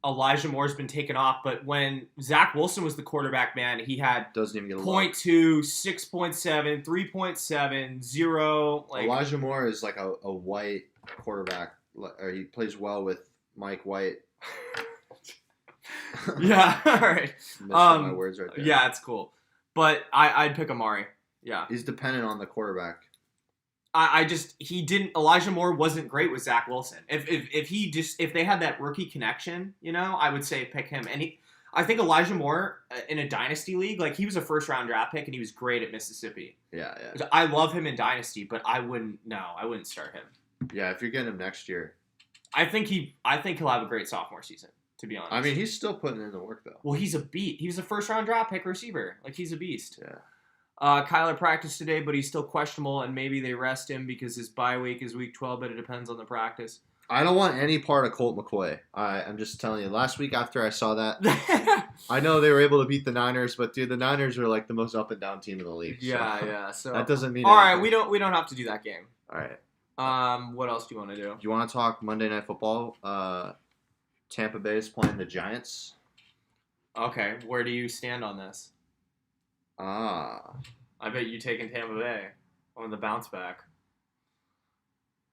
Elijah Moore's been taken off, but when Zach Wilson was the quarterback, man, he had doesn't even get a 0.2, 6.7, 3.7, 0. Elijah Moore is like a white quarterback. Or he plays well with Mike White. Yeah, all right. Missed my words right there. Yeah, it's cool. But I'd pick Amari. Yeah. He's dependent on the quarterback. Elijah Moore wasn't great with Zach Wilson. If they had that rookie connection, I would say pick him. And I think Elijah Moore in a dynasty league, he was a first round draft pick and he was great at Mississippi. Yeah. I love him in dynasty, but I wouldn't start him. Yeah, if you're getting him next year. I think he'll have a great sophomore season, to be honest. I mean, he's still putting in the work though. Well, he's a beast. He was a first-round draft pick receiver. Like, he's a beast. Yeah. Kyler practiced today, but he's still questionable, and maybe they rest him because his bye week is week 12, but it depends on the practice. I don't want any part of Colt McCoy. I'm just telling you. Last week after I saw that, I know they were able to beat the Niners, but dude, the Niners are like the most up and down team in the league. Yeah. So that doesn't mean all anything. right. We don't have to do that game. All right. What else do you want to do? You want to talk Monday Night Football? Tampa Bay is playing the Giants. Okay, where do you stand on this? I bet you taking Tampa Bay on the bounce back.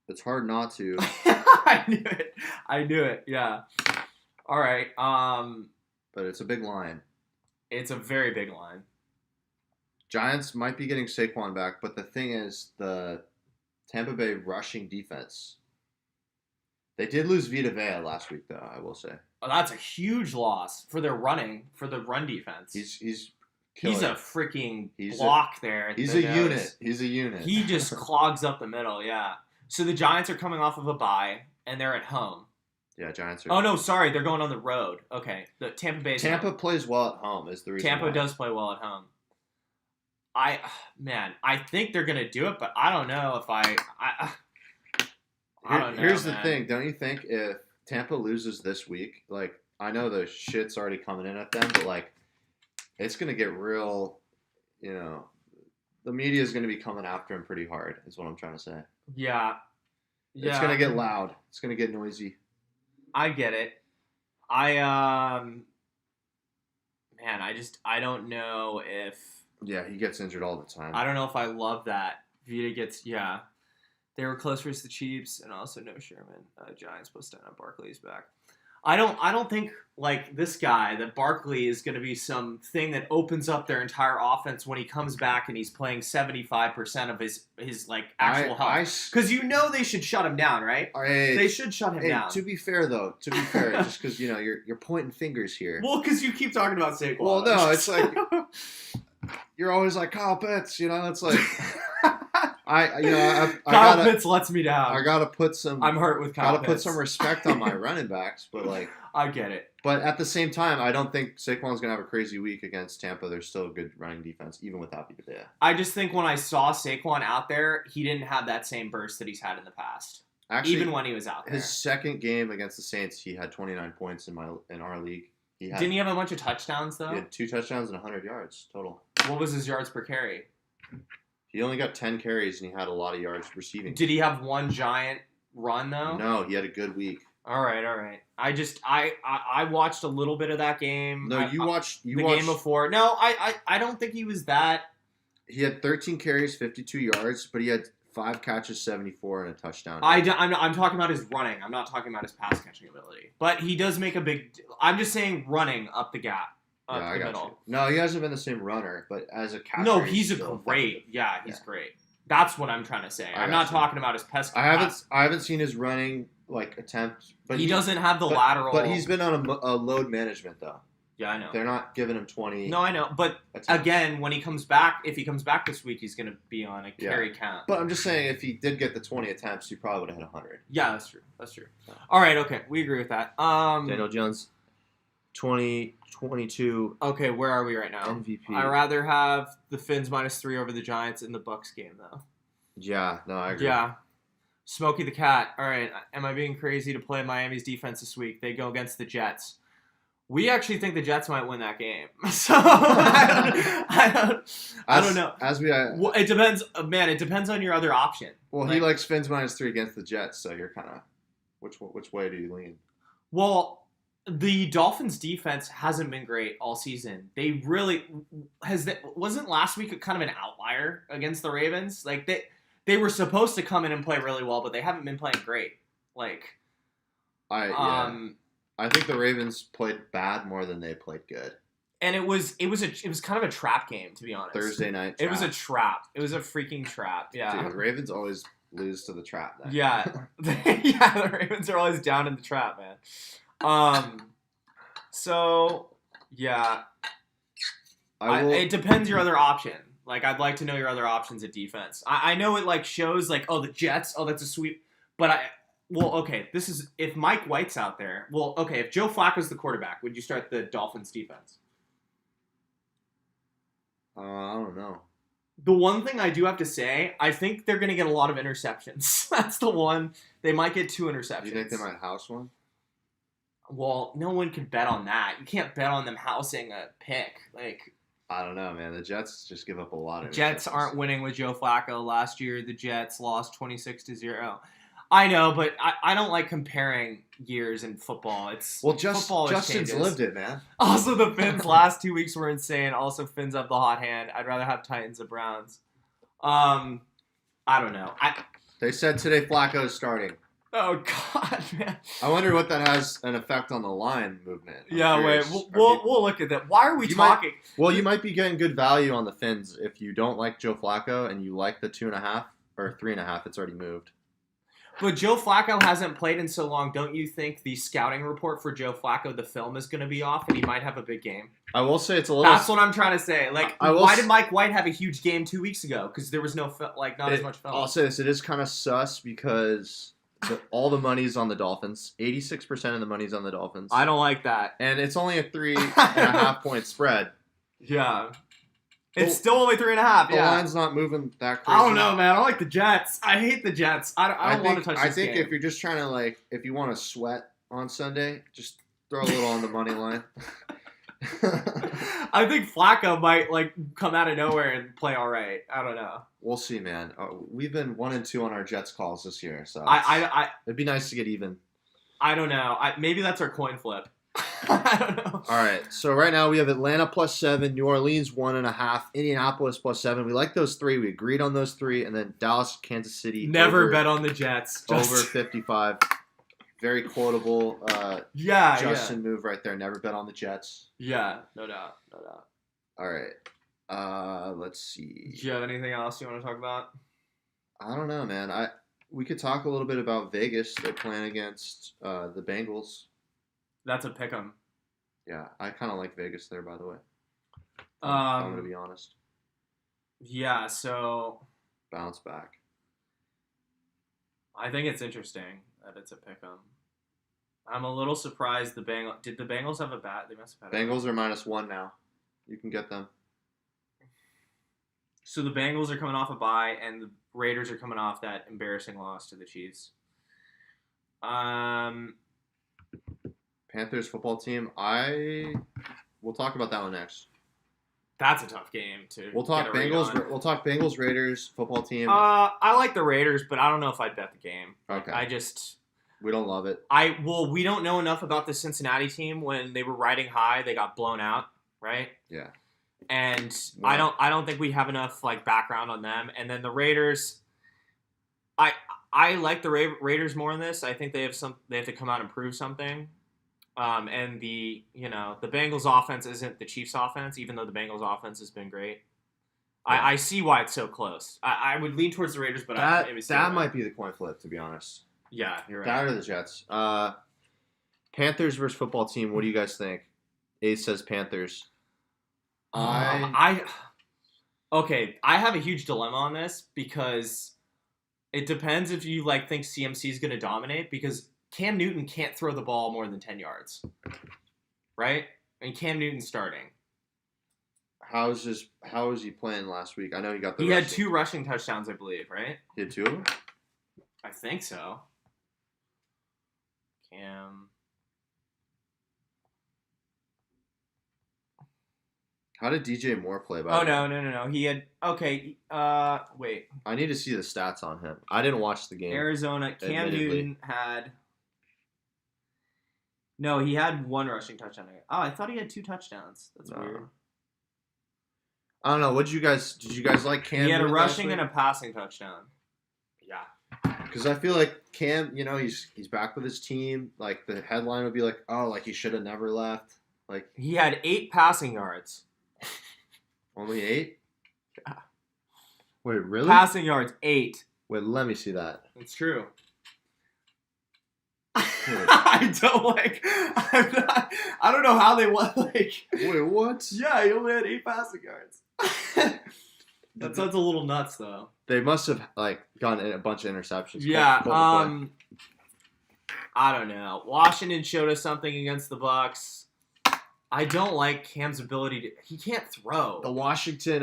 It's hard not to. I knew it. Yeah. All right. But it's a big line. It's a very big line. Giants might be getting Saquon back, but the thing is, the Tampa Bay rushing defense. They did lose Vita Vea last week, though, I will say. Oh, that's a huge loss for their for the run defense. He's a freaking block there. He's a unit. He's a unit. He just clogs up the middle, yeah. So the Giants are coming off of a bye, and they're at home. Yeah, Giants are. Oh, no, sorry. They're going on the road. Okay. The Tampa Bay. Tampa plays well at home is the reason Tampa does play well at home. I think they're going to do it, but I don't know if I don't know. Here's the thing. Don't you think if Tampa loses this week, like, I know the shit's already coming in at them, but, like, it's going to get real, the media is going to be coming after him pretty hard, is what I'm trying to say. Yeah. It's going to get loud. It's going to get noisy. I get it. I don't know if... Yeah, he gets injured all the time. I don't know if I love that. Vita gets... Yeah. They were close versus the Chiefs, and also no Sherman. Giants plus 10 on Barkley's back. I don't think, like, this guy, that Barkley is going to be some thing that opens up their entire offense when he comes back and he's playing 75% of his like, actual health. Because they should shut him down, right? They should shut him down. To be fair, just because, you're pointing fingers here. Well, because you keep talking about Saquon. Well, no, it's like, you're always like, Kyle Pitts, it's like... Kyle Pitts lets me down. I gotta put some. I'm hurt with Kyle Pitts. Gotta put some respect on my running backs, but like, I get it. But at the same time, I don't think Saquon's gonna have a crazy week against Tampa. They're still a good running defense, even without Vita Vea. I just think when I saw Saquon out there, he didn't have that same burst that he's had in the past. Actually, even when he was out there. His second game against the Saints, he had 29 points in our league. Didn't he have a bunch of touchdowns though? He had 2 touchdowns and 100 yards total. What was his yards per carry? He only got 10 carries, and he had a lot of yards receiving. Did he have one giant run, though? No, he had a good week. All right. I watched a little bit of that game. No, you watched the game before. No, I don't think he was that. He had 13 carries, 52 yards, but he had 5 catches, 74, and a touchdown. I'm talking about his running. I'm not talking about his pass catching ability. But he does make a big... I'm just saying running up the gap. Yeah, I got you. No, he hasn't been the same runner, but as a catcher, no, he's great. Yeah, he's great. That's what I'm trying to say. I'm not talking about his pass. I haven't seen his running attempt, but he doesn't have the lateral. But he's been on a load management though. Yeah, I know. They're not giving him 20. No, I know. But attempts. Again, when he comes back, if he comes back this week, he's going to be on a carry count. But I'm just saying, if he did get the 20 attempts, he probably would have had 100. Yeah, that's true. All right, okay, we agree with that. Daniel Jones. 2022. Okay, where are we right now? MVP. I'd rather have the Fins -3 over the Giants in the Bucs game, though. Yeah, no, I agree. Yeah. Smokey the Cat. All right, am I being crazy to play Miami's defense this week? They go against the Jets. We actually think the Jets might win that game. So, I don't know. Well, it depends. Man, it depends on your other option. Well, he likes Fins -3 against the Jets, so you're kind of... Which way do you lean? Well... The Dolphins' defense hasn't been great all season. They really wasn't last week kind of an outlier against the Ravens. Like they were supposed to come in and play really well, but they haven't been playing great. I think the Ravens played bad more than they played good. And it was kind of a trap game, to be honest. Thursday night. It was a trap. It was a freaking trap. Yeah. Dude, the Ravens always lose to the trap. Yeah. The Ravens are always down in the trap, man. So yeah, it depends your other option. Like, I'd like to know your other options at defense. I know it shows the Jets. Oh, that's a sweep. But Well, okay, this is if Mike White's out there. Well, okay, if Joe Flacco's the quarterback, would you start the Dolphins defense? I don't know. The one thing I do have to say, I think they're going to get a lot of interceptions. That's the one. They might get 2 interceptions. Do you think they might house one? Well, no one can bet on that. You can't bet on them housing a pick. Like, I don't know, man. The Jets just give up a lot of Jets interceptions. aren't winning with Joe Flacco. Last year, the Jets lost 26-0. I know, but I don't like comparing years in football. Well, football Justin's changes. lived it, man. Also, the Finns last 2 weeks were insane. Also, Finns have the hot hand. I'd rather have Titans than Browns. I don't know. They said today Flacco is starting. Oh God, man. I wonder what that has an effect on the line movement. I'm Yeah, curious. wait. We'll look at that. Why are we You talking? Well, you might be getting good value on the Finns if you don't like Joe Flacco and you like the 2.5 or 3.5. It's already moved. But Joe Flacco hasn't played in so long. Don't you think the scouting report for Joe Flacco, the film, is going to be off and he might have a big game? I will say it's a little. That's what I'm trying to say. Like, why did Mike White have a huge game 2 weeks ago? Because there was no not as much film. I'll say this: it is kind of sus because all the money's on the Dolphins. 86% of the money's on the Dolphins. I don't like that. And it's only a 3.5 point spread. Yeah. It's still only 3.5. The Yeah. line's not moving that crazy. I don't know, man. I like the Jets. I hate the Jets. I don't want to touch this I think game. if you're just trying to if you want to sweat on Sunday, just throw a little on the money line. I think Flacco might come out of nowhere and play all right. I don't know. We'll see, man. We've been 1-2 on our Jets calls this year, so it'd be nice to get even. I don't know. Maybe that's our coin flip. I don't know. All right, so right now we have Atlanta +7, New Orleans 1.5, Indianapolis +7. We like those 3. We agreed on those 3, and then Dallas, Kansas City. Never bet on the Jets. Over 55. Very quotable. Justin move right there. Never bet on the Jets. Yeah, no doubt. All right. Let's see. Do you have anything else you want to talk about? I don't know, man. We could talk a little bit about Vegas. They're playing against the Bengals. That's a pick 'em. Yeah, I kind of like Vegas there, by the way. I'm going to be honest. Yeah, so Bounce back. I think it's interesting that it's a pick 'em. I'm a little surprised did the Bengals have a bat? They must have had Bengals are -1 now. You can get them. So the Bengals are coming off a bye, and the Raiders are coming off that embarrassing loss to the Chiefs. Panthers football team. We'll talk about that one next. That's a tough game to. We'll talk Bengals. We'll talk Bengals Raiders football team. I like the Raiders, but I don't know if I'd bet the game. Okay. We don't love it. We don't know enough about the Cincinnati team. When they were riding high, they got blown out, right? Yeah. And I don't think we have enough background on them. And then the Raiders, I like the Raiders more in this. I think they have to come out and prove something. And the Bengals offense isn't the Chiefs offense, even though the Bengals offense has been great. Yeah. I see why it's so close. I would lean towards the Raiders, but that might be the coin flip, to be honest. Yeah, you're right. That or the Jets. Panthers versus football team. What do you guys think? Ace says Panthers. I have a huge dilemma on this because it depends if you think CMC is going to dominate, because Cam Newton can't throw the ball more than 10 yards, right? Cam Newton's starting. How was he playing last week? I know he got He had 2 rushing touchdowns, I believe, right? He had 2 of them? I think so. Cam. How did DJ Moore play? By No. He had wait. I need to see the stats on him. I didn't watch the game. Arizona. Cam Newton had. No, he had 1 rushing touchdown. Oh, I thought he had 2 touchdowns. That's weird. I don't know. Did you guys like Cam? He had a rushing and a passing touchdown. Yeah. Because I feel like Cam, he's back with his team. The headline would be he should have never left. He had 8 passing yards. Only 8? Yeah. Wait, really? Passing yards, 8. Wait, let me see that. It's true. I don't know how they won. Wait, what? Yeah, he only had 8 passing yards. That sounds a little nuts, though. They must have gotten a bunch of interceptions. Yeah. I don't know. Washington showed us something against the Bucks. I don't like Cam's ability to. He can't throw. The Washington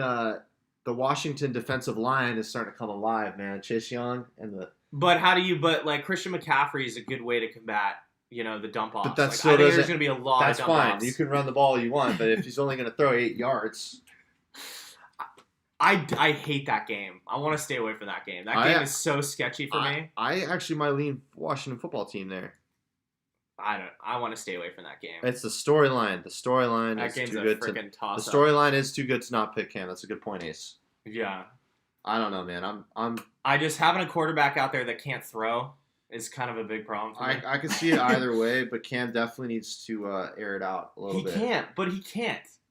defensive line is starting to come alive, man. Chase Young and the. But how do you? But like Christian McCaffrey is a good way to combat, the dump offs. But that like, still I think doesn't. there's going to be a lot That's of dump fine. offs. You can run the ball you want, but if he's only going to throw 8 yards, I hate that game. I want to stay away from that game. That game is so sketchy for me. I actually might lean Washington football team there. I want to stay away from that game. It's the storyline. The storyline That is game's too a good freaking to. toss. The storyline is too good to not pick Cam. That's a good point, Ace. Yeah. I don't know, man. I just having a quarterback out there that can't throw is kind of a big problem for me. I could see it either way, but Cam definitely needs to air it out a little bit. He can't.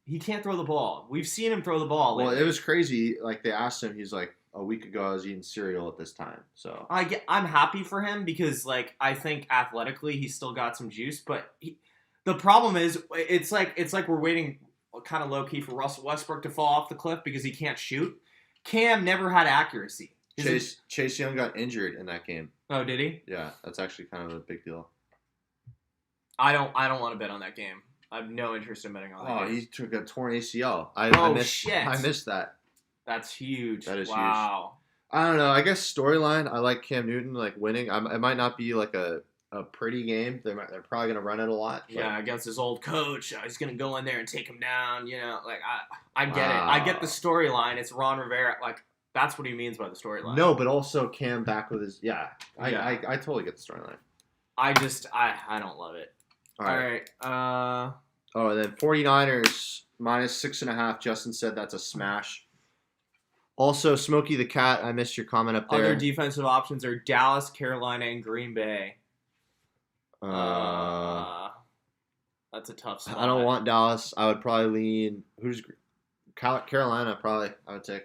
He can't throw the ball. We've seen him throw the ball. Well, lately. it was crazy. Like they asked him, he's like, a week ago I was eating cereal at this time. So I'm happy for him because like I think athletically he's still got some juice, but the problem is it's like we're waiting kind of low key for Russell Westbrook to fall off the cliff because he can't shoot. Cam never had accuracy. Chase Young got injured in that game. Oh, did he? Yeah, that's actually kind of a big deal. I don't want to bet on that game. I have no interest in betting on that. Oh, game. he took a torn ACL. I shit! I missed that. That's huge. That is huge. Wow. I don't know. I guess storyline. I like Cam Newton like winning. It might not be like a pretty game. They're probably gonna run it a lot. Yeah, against his old coach, he's gonna go in there and take him down. Like I get it. I get the storyline. It's Ron Rivera. Like that's what he means by the storyline. No, but also Cam back with his I totally get the storyline. I don't love it. All right. Oh, and then 49ers minus 6.5. Justin said that's a smash. Also, Smokey the Cat, I missed your comment up there. Other defensive options are Dallas, Carolina, and Green Bay. That's a tough spot. I don't want Dallas. I would probably lean Carolina. Probably I would take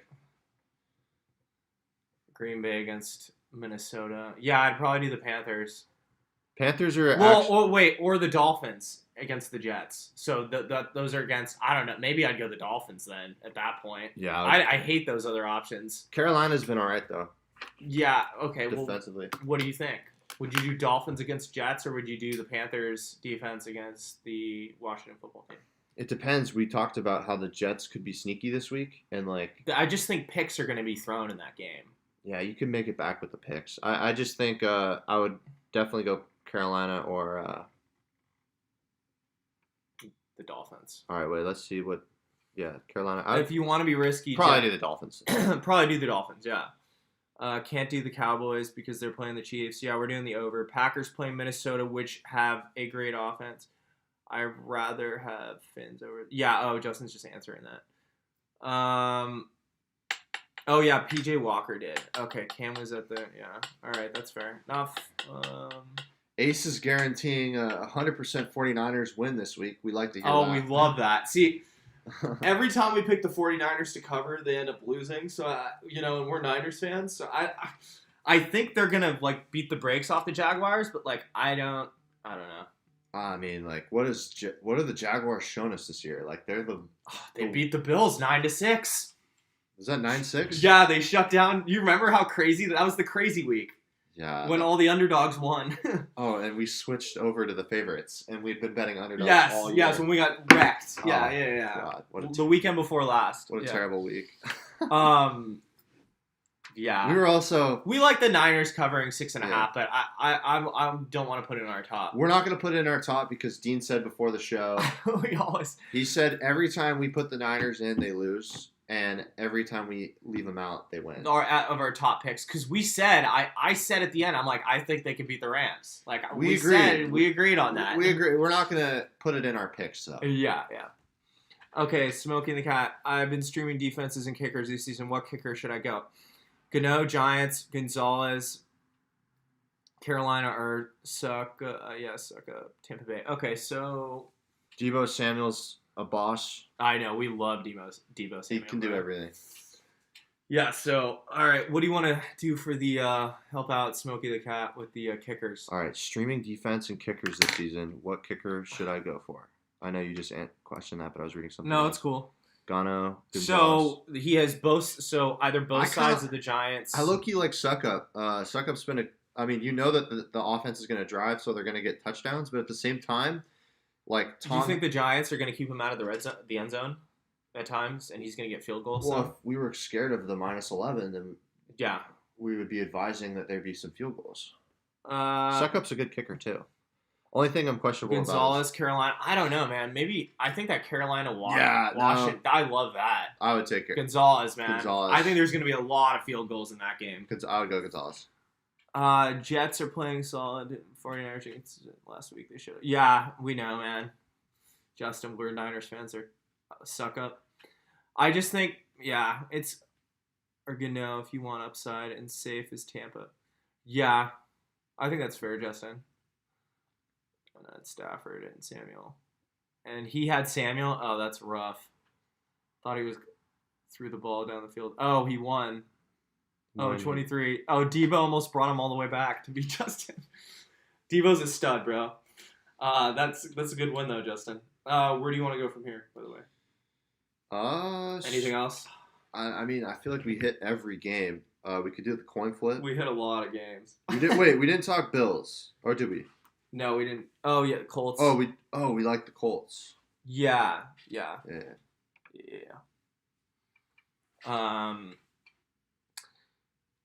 Green Bay against Minnesota. Yeah, I'd probably do the Panthers. Panthers are or the Dolphins against the Jets. So those are against. I don't know. Maybe I'd go the Dolphins then at that point. Yeah, I hate those other options. Carolina's been all right though. Yeah. Okay. Defensively, what do you think? Would you do Dolphins against Jets, or would you do the Panthers defense against the Washington football team? It depends. We talked about how the Jets could be sneaky this week, and I just think picks are going to be thrown in that game. Yeah, you can make it back with the picks. I just think I would definitely go Carolina or the Dolphins. All right, wait. Let's see what. Yeah, Carolina. If you want to be risky, probably do the Dolphins. Probably do the Dolphins. Yeah. Can't do the Cowboys because they're playing the Chiefs. Yeah, we're doing the over. Packers playing Minnesota, which have a great offense. I'd rather have Fins over. Yeah. Oh, Justin's just answering that. Oh yeah, PJ Walker did. Okay, Cam was at the. Yeah. All right, that's fair enough. Ace is guaranteeing a 100% 49ers win this week. We like to hear that. Oh, we love that. See, every time we pick the 49ers to cover, they end up losing. So, and we're Niners fans. So, I think they're going to, beat the brakes off the Jaguars. But, I don't know. I mean, what have the Jaguars shown us this year? They beat the Bills 9-6. Was that 9-6? Yeah, they shut down. You remember how crazy that was? The crazy week. Yeah. When all the underdogs won. Oh, and we switched over to the favorites, and we've been betting underdogs all year. Yes, when we got wrecked. Yeah. God, the weekend before last. What a terrible week. Yeah. We like the Niners covering 6.5, but I don't want to put it in our top. We're not going to put it in our top because Dean said before the show. He said every time we put the Niners in, they lose. And every time we leave them out, they win. Of our top picks. Because we said, I said at the end, I'm like, I think they can beat the Rams. We agreed on that. We agree. We're not going to put it in our picks, though. Yeah. Okay, Smoking the Cat. I've been streaming defenses and kickers this season. What kicker should I go? Gano, Giants, Gonzalez, Carolina, or Succa. Succa, Tampa Bay. Okay, so... Deebo Samuel's a boss. I know. We love Deebo Samuel. He can do everything. Yeah, so, all right. What do you want to do for the help out Smokey the Cat with the kickers? All right, streaming defense and kickers this season. What kicker should I go for? I know you just questioned that, but I was reading something. No, it's cool. Gano. So he has either both sides of the Giants. I low-key like Suckup. Suckup's been I mean, you know that the offense is going to drive, so they're going to get touchdowns. But at the same time, like Do you think the Giants are going to keep him out of the end zone at times, and he's going to get field goals? Well, if we were scared of the -11, then yeah, we would be advising that there be some field goals. uh, Suckup's a good kicker too. Only thing I'm questionable about. Gonzalez, Carolina. I don't know, man. Maybe I think that Carolina Yeah, Washington. I love that. I would take it. Gonzalez, man. Gonzalez. I think there's going to be a lot of field goals in that game. I would go Gonzalez. Jets are playing solid. 49ers against last week. They should. Yeah, we know, man. Justin, we're Niners fans are suck up. I just think, yeah, it's are good now if you want upside and safe as Tampa. Yeah, I think that's fair, Justin. And that's Stafford and Samuel. And he had Samuel. Oh, that's rough. Thought he was threw the ball down the field. Oh, he won. Oh, 23. Oh, Debo almost brought him all the way back to beat Justin. Debo's a stud, bro. That's a good win, though, Justin. Where do you want to go from here, by the way? Anything else? I mean, I feel like we hit every game. We could do the coin flip. We hit a lot of games. We didn't talk Bills, or did we? No, we didn't. Oh yeah, Colts. We like the Colts. Yeah.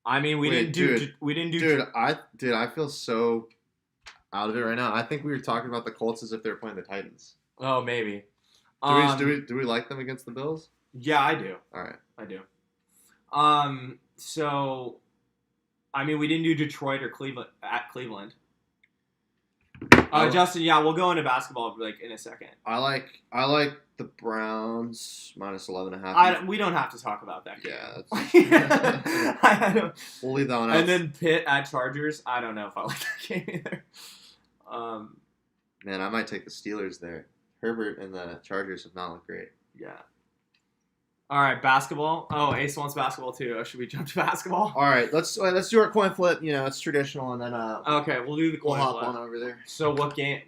I mean, we didn't do. Dude, I feel so out of it right now. I think we were talking about the Colts as if they were playing the Titans. Oh, maybe. Do we like them against the Bills? Yeah, I do. All right, I do. So, I mean, we didn't do Detroit or Cleveland at Cleveland. Justin, yeah, we'll go into basketball like in a second. I like the Browns -11.5. We don't have to talk about that game. Yeah, we'll leave that one out. And then Pitt at Chargers. I don't know if I like that game either. Man, I might take the Steelers there. Herbert and the Chargers have not looked great. Yeah. All right, basketball. Oh, Ace wants basketball too. Should we jump to basketball? All right, let's do our coin flip. You know, it's traditional, and then okay, we'll do the coin flip. We'll hop on over there. So what game?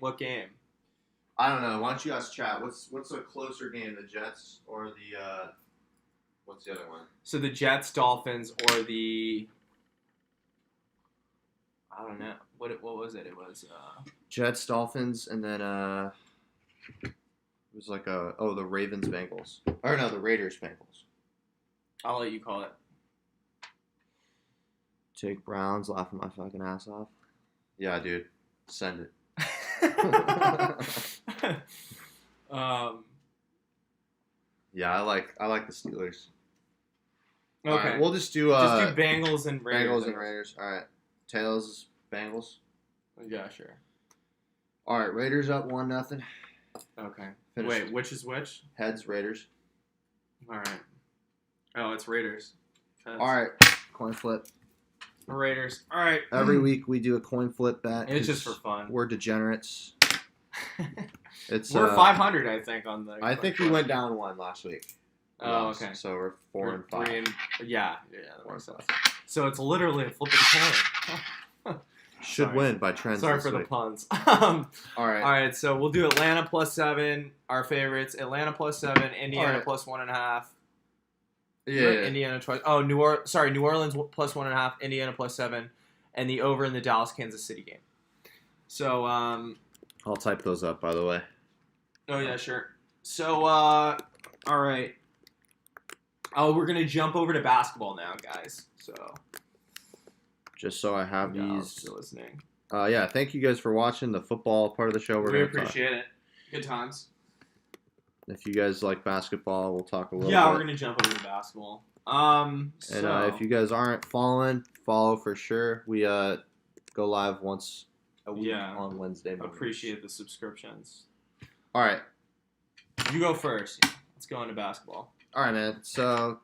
I don't know. Why don't you ask chat? What's a closer game, the Jets or the what's the other one? So the Jets, Dolphins, or the I don't know. What was it? It was Jets, Dolphins, and then it was like the Ravens, Bengals. Or no, the Raiders, Bengals. I'll let you call it. Take Browns, laughing my fucking ass off. Yeah, dude. Send it. Yeah, I like the Steelers. Okay, right, we'll just do Bengals and Raiders. Bengals and Raiders. All right, Tails, Bengals. Yeah, sure. All right, Raiders up 1-0. Okay. Finished. Wait, which is which? Heads, Raiders. All right. Oh, it's Raiders. All right, coin flip. Raiders. All right. Every week we do a coin flip bet. It's just for fun. We're degenerates. We're 500, I think, on the. I think we went down 1 last week. Oh, okay. So we're 4 and 5. Yeah, that makes sense. So it's literally a flip of the coin. Should win by trends. Sorry for the puns. All right. So we'll do Atlanta +7. Our favorites: Atlanta +7, Indiana +1.5. Yeah. Indiana twice. Oh, New Orleans +1.5, Indiana +7, and the over in the Dallas Kansas City game. So I'll type those up, by the way. Oh yeah, sure. So all right. Oh, we're gonna jump over to basketball now, guys. So just so I have these. Still listening. Yeah, thank you guys for watching the football part of the show. We appreciate it. Good times. If you guys like basketball, we'll talk a little bit. Yeah, we're going to jump over to basketball. And if you guys aren't following, follow for sure. We go live once a week on Wednesday mornings. Appreciate the subscriptions. All right. You go first. Let's go into basketball. All right, man. So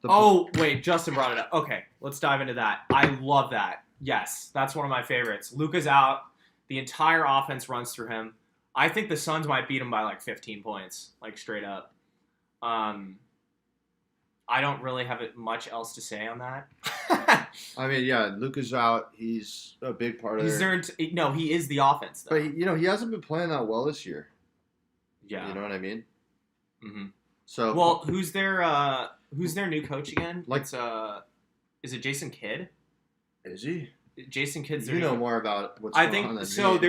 wait, Justin brought it up. Okay, let's dive into that. I love that. Yes, that's one of my favorites. Luka's out. The entire offense runs through him. I think the Suns might beat him by like 15 points, like straight up. I don't really have much else to say on that. I mean, yeah, Luka's out. He's a big part of it. No, he is the offense, though. But, he hasn't been playing that well this year. Yeah. You know what I mean? Mm-hmm. So, well, who's their new coach again? Is it Jason Kidd? Is he? Jason Kidd's. You know more about what's I going on think than so. me.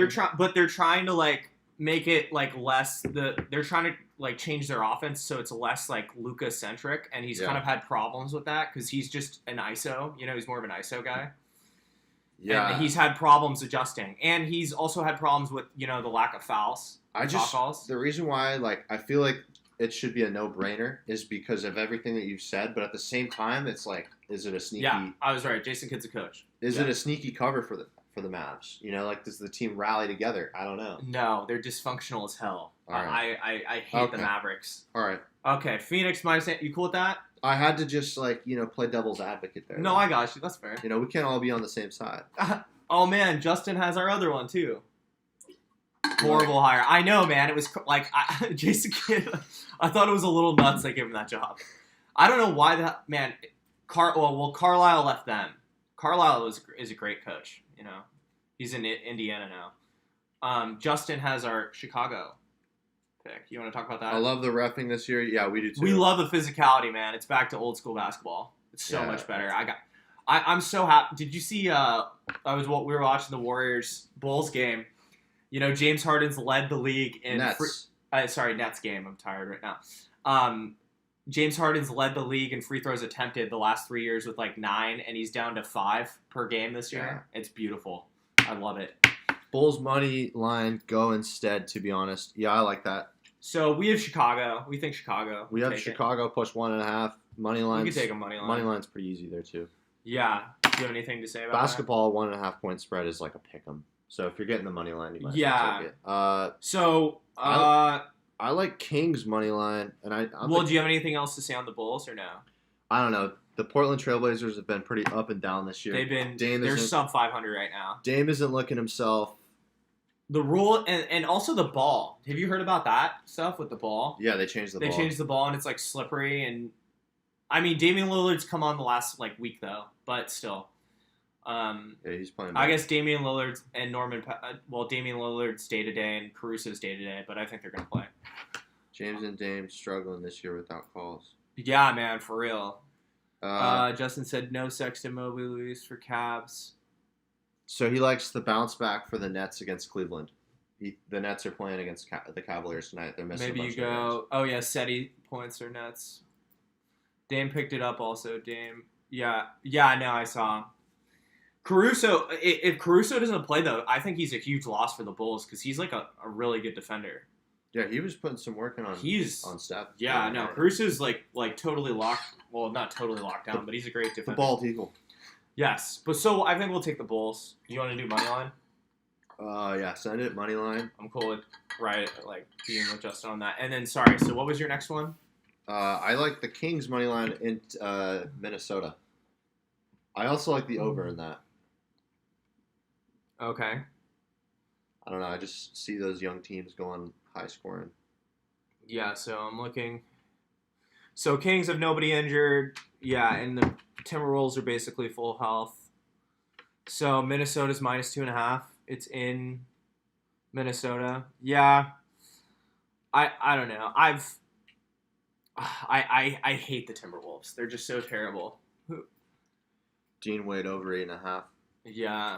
They're trying to like make it like less they're trying to like change their offense so it's less like Luka centric, and he's kind of had problems with that because he's just an ISO. He's more of an ISO guy. Yeah, and he's had problems adjusting, and he's also had problems with the lack of fouls. The reason why I feel like it should be a no-brainer is because of everything that you've said, but at the same time, it's like, is it a sneaky? Yeah, I was right. Jason Kidd's a coach. Is it a sneaky cover for the Mavs? Does the team rally together? I don't know. No, they're dysfunctional as hell. Right. I hate the Mavericks. All right. Okay, Phoenix minus 8. You cool with that? I had to just play devil's advocate there. No, I got you. That's fair. We can't all be on the same side. Oh man, Justin has our other one too. Horrible hire. I know, man. It was Jason Kidd. I thought it was a little nuts they gave him that job. I don't know why that man. Carlisle left them. Carlisle is a great coach. He's in Indiana now. Justin has our Chicago pick. You want to talk about that? I love the reffing this year. Yeah, we do too. We love the physicality, man. It's back to old school basketball. It's so much better. I'm so happy. Did you see? We were watching the Warriors Bulls game. James Harden's led the league in Nets. Nets game. I'm tired right now. James Harden's led the league in free throws attempted the last 3 years with 9, and he's down to 5 per game this year. Yeah. It's beautiful. I love it. Bulls money line go instead. To be honest, yeah, I like that. So we have Chicago. We think Chicago. We have Chicago plus 1.5 money line. We can take a money line. Money line's pretty easy there too. Yeah. Do you have anything to say about basketball? 1.5 point spread is like a pick 'em. So if you're getting the money line, you might take it. I like Kings money line, and do you have anything else to say on the Bulls or no? I don't know. The Portland Trailblazers have been pretty up and down this year. They're sub 500 right now. Dame isn't looking himself. The rule and also the ball. Have you heard about that stuff with the ball? Yeah, they changed the ball. They changed the ball, and it's slippery. And I mean, Damian Lillard's come on the last week though, but still. Yeah, he's playing. I guess Damian Lillard and Damian Lillard's day to day and Caruso's day to day, but I think they're gonna play. James and Dame struggling this year without calls. Yeah, man, for real. Justin said no Sexton Mobley Luis for Cavs. So he likes the bounce back for the Nets against Cleveland. The Nets are playing against the Cavaliers tonight. They're missing. Maybe you go. Oh yeah, SETI points or Nets. Dame picked it up also. Dame. Yeah. No, I saw him. Caruso. If Caruso doesn't play though, I think he's a huge loss for the Bulls because he's a really good defender. Yeah, he was putting some work on. On Steph. Yeah, no, Caruso's totally locked. Well, not totally locked down, but he's a great defender. The bald eagle. Yes, but so I think we'll take the Bulls. Do you want to do money line? Yeah, send it money line. I'm cool with being with Justin on that. And then so what was your next one? I like the Kings money line in Minnesota. I also like the over in that. Okay. I don't know. I just see those young teams going high scoring. Yeah, so I'm looking. So Kings have nobody injured. Yeah, and the Timberwolves are basically full health. So Minnesota's minus 2.5. It's in Minnesota. Yeah. I don't know. I hate the Timberwolves. They're just so terrible. Dean Wade over 8.5. Yeah.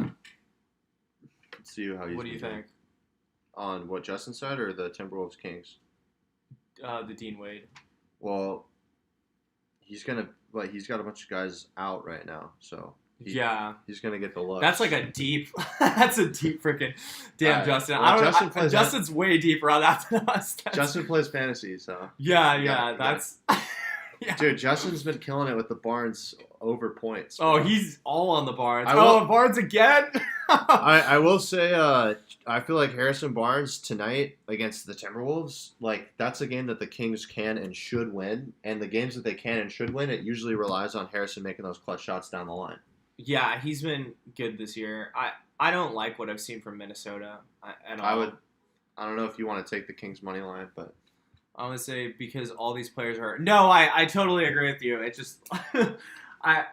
Let's see how he's. What do you think? On what Justin said or the Timberwolves Kings? The Dean Wade. Well, he's got a bunch of guys out right now, so he's gonna get the look. That's that's a deep freaking damn Justin. Well, Justin's way deeper on that than us. Justin plays fantasy, so that's. Yeah. Dude, Justin's been killing it with the Barnes over points. Bro. Oh, he's all on the Barnes. Barnes again? I will say, I feel like Harrison Barnes tonight against the Timberwolves, that's a game that the Kings can and should win. And the games that they can and should win, it usually relies on Harrison making those clutch shots down the line. Yeah, he's been good this year. I don't like what I've seen from Minnesota at all. I don't know if you want to take the Kings money line, but I'm going to say because all these players are... No, I totally agree with you. It just...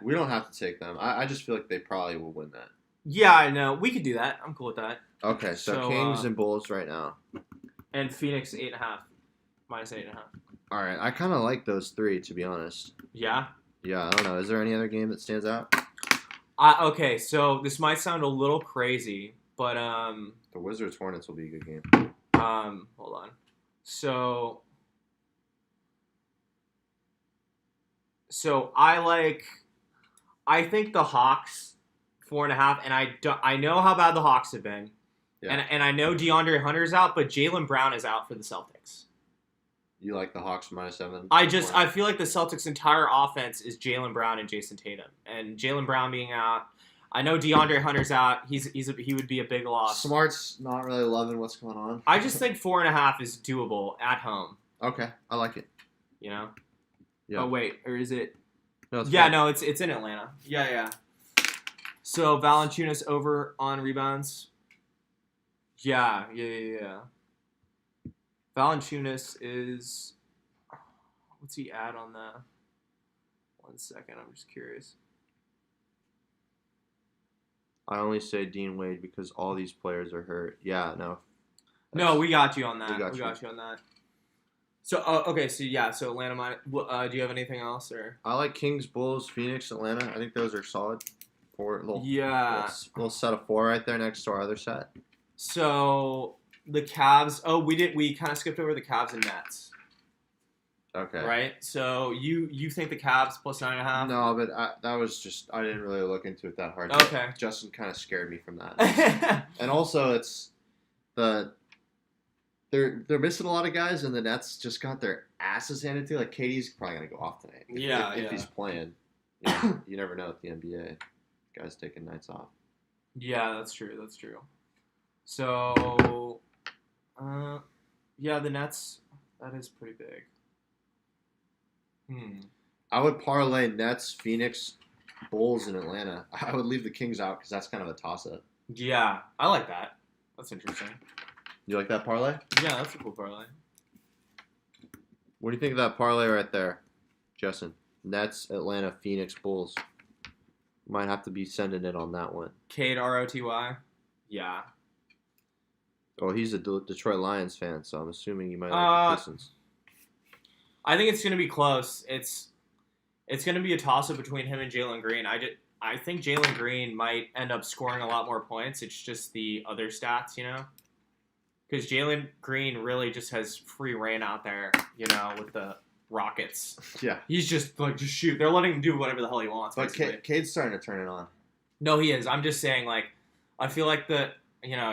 We don't have to take them. I just feel like they probably will win that. Yeah, I know. We could do that. I'm cool with that. Okay, so Kings and Bulls right now. And Phoenix 8.5. Minus 8.5. All right. I kind of like those three, to be honest. Yeah? Yeah, I don't know. Is there any other game that stands out? Okay, so this might sound a little crazy, but The Wizards Hornets will be a good game. hold on. So I think the Hawks 4.5, and I know how bad the Hawks have been, Yeah. and I know DeAndre Hunter's out, but Jaylen Brown is out for the Celtics. You like the Hawks -7? I feel like the Celtics' entire offense is Jaylen Brown and Jason Tatum, and Jaylen Brown being out. I know DeAndre Hunter's out. He would be a big loss. Smart's not really loving what's going on. I just think 4.5 is doable at home. Okay, I like it. You know. Yeah. Oh wait, or is it? No, it's Yeah, fine. no, it's in Atlanta. Yeah. So Valanciunas over on rebounds. Yeah. Valanciunas is. What's he at on the? 1 second, I'm just curious. I only say Dean Wade because all these players are hurt. Yeah, no. No, we got you on that. We got We you. got you on that. So okay, so Atlanta minus. Do you have anything else or? I like Kings, Bulls, Phoenix, Atlanta. I think those are solid. Yeah. Little set of 4 right there next to our other set. So the Cavs. Oh, we kind of skipped over the Cavs and Nets. Okay. Right. So you think the Cavs plus 9.5? No, but that was just I didn't really look into it that hard. Okay. Justin kind of scared me from that. And also, it's they're missing a lot of guys, and the Nets just got their asses handed to. Like KD's probably gonna go off tonight. If he's playing. You never know with the NBA. Guys taking nights off. Yeah, that's true. So, the Nets. That is pretty big. I would parlay Nets, Phoenix, Bulls, and Atlanta. I would leave the Kings out because that's kind of a toss-up. Yeah, I like that. That's interesting. You like that parlay? Yeah, that's a cool parlay. What do you think of that parlay right there, Justin? Nets, Atlanta, Phoenix, Bulls. Might have to be sending it on that one. Cade ROTY. Yeah. Oh, he's a Detroit Lions fan, so I'm assuming you might like the Pistons. I think it's going to be close. It's going to be a toss-up between him and Jalen Green. I think Jalen Green might end up scoring a lot more points. It's just the other stats, because Jalen Green really just has free reign out there, with the Rockets. Yeah. He's just shoot. They're letting him do whatever the hell he wants. But Cade's starting to turn it on. No, he is. I'm just saying, I feel like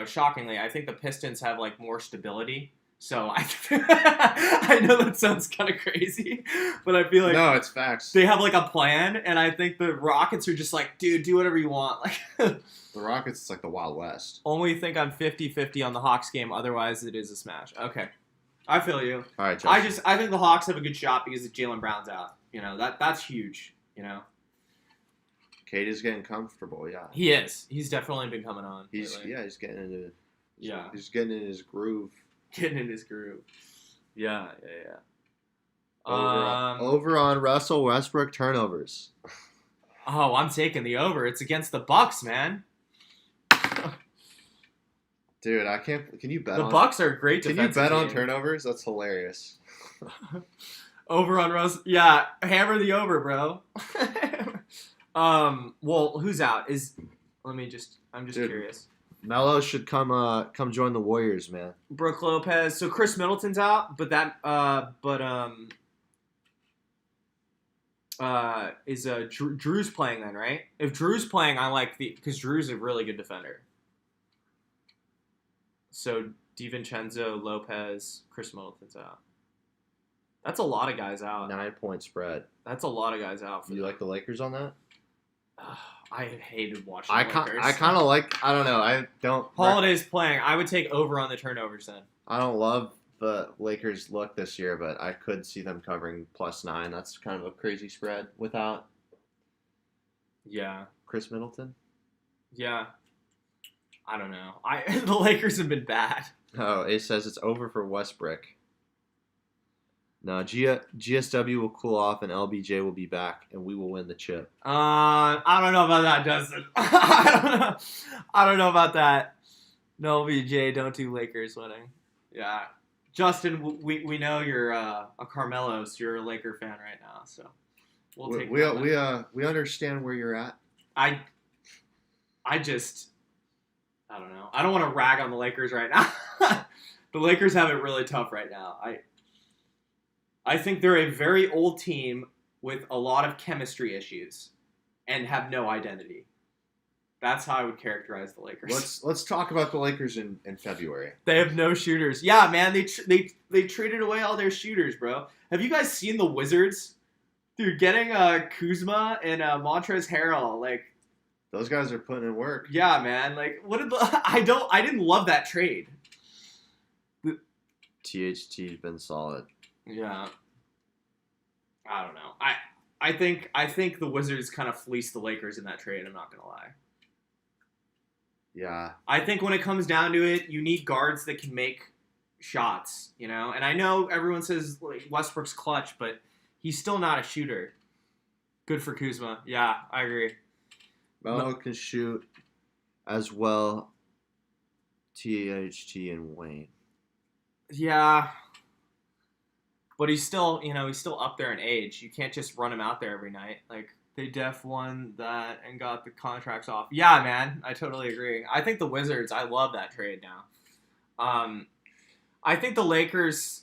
shockingly, I think the Pistons have more stability. So I know that sounds kind of crazy, but I feel like no, it's facts. They have a plan, and I think the Rockets are just dude, do whatever you want. The Rockets, it's the Wild West. Only think I'm 50-50 on the Hawks game. Otherwise, it is a smash. Okay, I feel you. All right, Justin. I think the Hawks have a good shot because Jaylen Brown's out. That's huge. Cade is getting comfortable. Yeah, he is. He's definitely been coming on. He's getting into. He's getting in his groove. Getting in his groove. Yeah. Over on Russell Westbrook turnovers. Oh, I'm taking the over. It's against the Bucks, man. Dude, I can't. Can you bet? The Bucks are a great. Can you bet on turnovers? That's hilarious. Over on Russ. Yeah, hammer the over, bro. Well, who's out? I'm just curious. Melo should come join the Warriors, man. Brook Lopez. So Chris Middleton's out, but Drew's playing then, right? If Drew's playing, I like because Drew's a really good defender. So DiVincenzo, Lopez, Chris Middleton's out. That's a lot of guys out. 9-point spread. That's a lot of guys out. You like the Lakers on that? I hated watching the Lakers. I kind of like. I don't know. I don't. Holiday's playing. I would take over on the turnovers then. I don't love the Lakers' look this year, but I could see them covering +9. That's kind of a crazy spread without. Yeah. Chris Middleton. Yeah. I don't know. The Lakers have been bad. Oh, it says it's over for Westbrook. No, GSW will cool off and LBJ will be back and we will win the chip. I don't know about that, Justin. I don't know about that. No, LBJ, don't do Lakers winning. Yeah. Justin, we know you're a Carmelo's. You're a Laker fan right now, so we'll take we understand where you're at. I don't know. I don't want to rag on the Lakers right now. The Lakers have it really tough right now. I think they're a very old team with a lot of chemistry issues and have no identity. That's how I would characterize the Lakers. Let's talk about the Lakers in February. They have no shooters. Yeah, man, they traded away all their shooters, bro. Have you guys seen the Wizards? Dude, getting Kuzma and Montrezl Harrell, like, those guys are putting in work. yeah, man. Like, what did I didn't love that trade. THT's been solid. Yeah. I don't know. I think the Wizards kind of fleeced the Lakers in that trade, I'm not gonna lie. Yeah. I think when it comes down to it, you need guards that can make shots, you know? And I know everyone says like Westbrook's clutch, but he's still not a shooter. Good for Kuzma. Yeah, I agree. Melo can shoot as well. THT and Wayne. Yeah. But he's still up there in age. You can't just run him out there every night. Like, they won that and got the contracts off. Yeah, man. I totally agree. I think the Wizards, I love that trade now. I think the Lakers,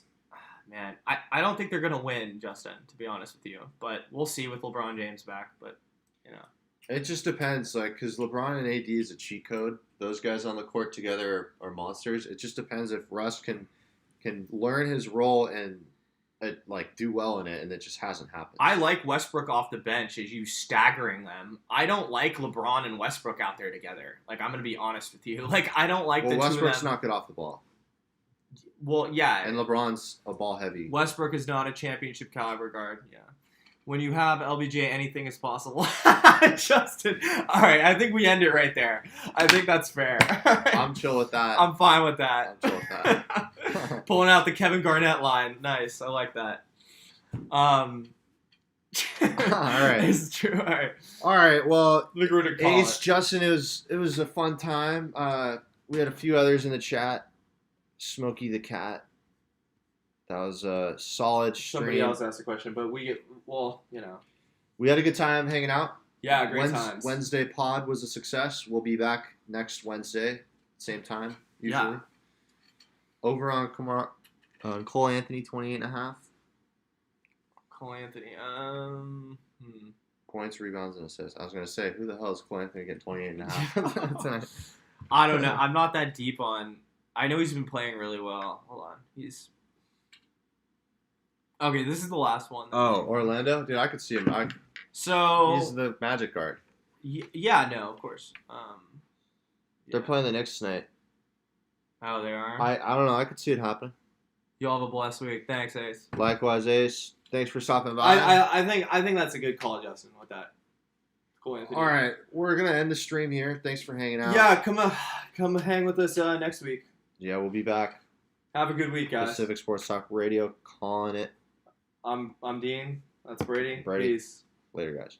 man, I don't think they're going to win, Justin, to be honest with you. But we'll see with LeBron James back. But, you know. It just depends, like, because LeBron and AD is a cheat code. Those guys on the court together are monsters. It just depends if Russ can learn his role and do well in it, and it just hasn't happened. I like Westbrook off the bench as you staggering them. I don't like LeBron and Westbrook out there together. Like, I'm going to be honest with you. Like, I don't like the two of them. Westbrook's not good off the ball. Well, yeah. And LeBron's a ball heavy. Westbrook is not a championship caliber guard. Yeah. When you have LBJ, anything is possible. Justin. All right, I think we end it right there. I think that's fair. Right. I'm chill with that. I'm fine with that. I'm chill with that. Pulling out the Kevin Garnett line. Nice. I like that. All right. This is true. All right. Well, look what to call Ace, it. Justin, it was a fun time. We had a few others in the chat. Smokey the Cat. That was a solid stream. Somebody else asked a question, but we had a good time hanging out. Yeah, great times. Wednesday pod was a success. We'll be back next Wednesday, same time, usually. Yeah. Over on Cole Anthony, 28.5. Cole Anthony, Points, rebounds, and assists. I was going to say, who the hell is Cole Anthony getting 28.5 tonight? I don't know. I'm not that deep on. I know he's been playing really well. Hold on. Okay, this is the last one. Oh, Orlando? Dude, I could see him. He's the Magic guard. Yeah, no, of course. They're playing the Knicks tonight. Oh, they are? I don't know. I could see it happening. Y'all have a blessed week. Thanks, Ace. Likewise, Ace. Thanks for stopping by. I think that's a good call, Justin, with that. Cool, Anthony. All right, we're gonna end the stream here. Thanks for hanging out. Yeah, come hang with us next week. Yeah, we'll be back. Have a good week, guys. Pacific Sports Talk Radio, calling it. I'm Dean. That's Brady. Brady. Peace. Later, guys.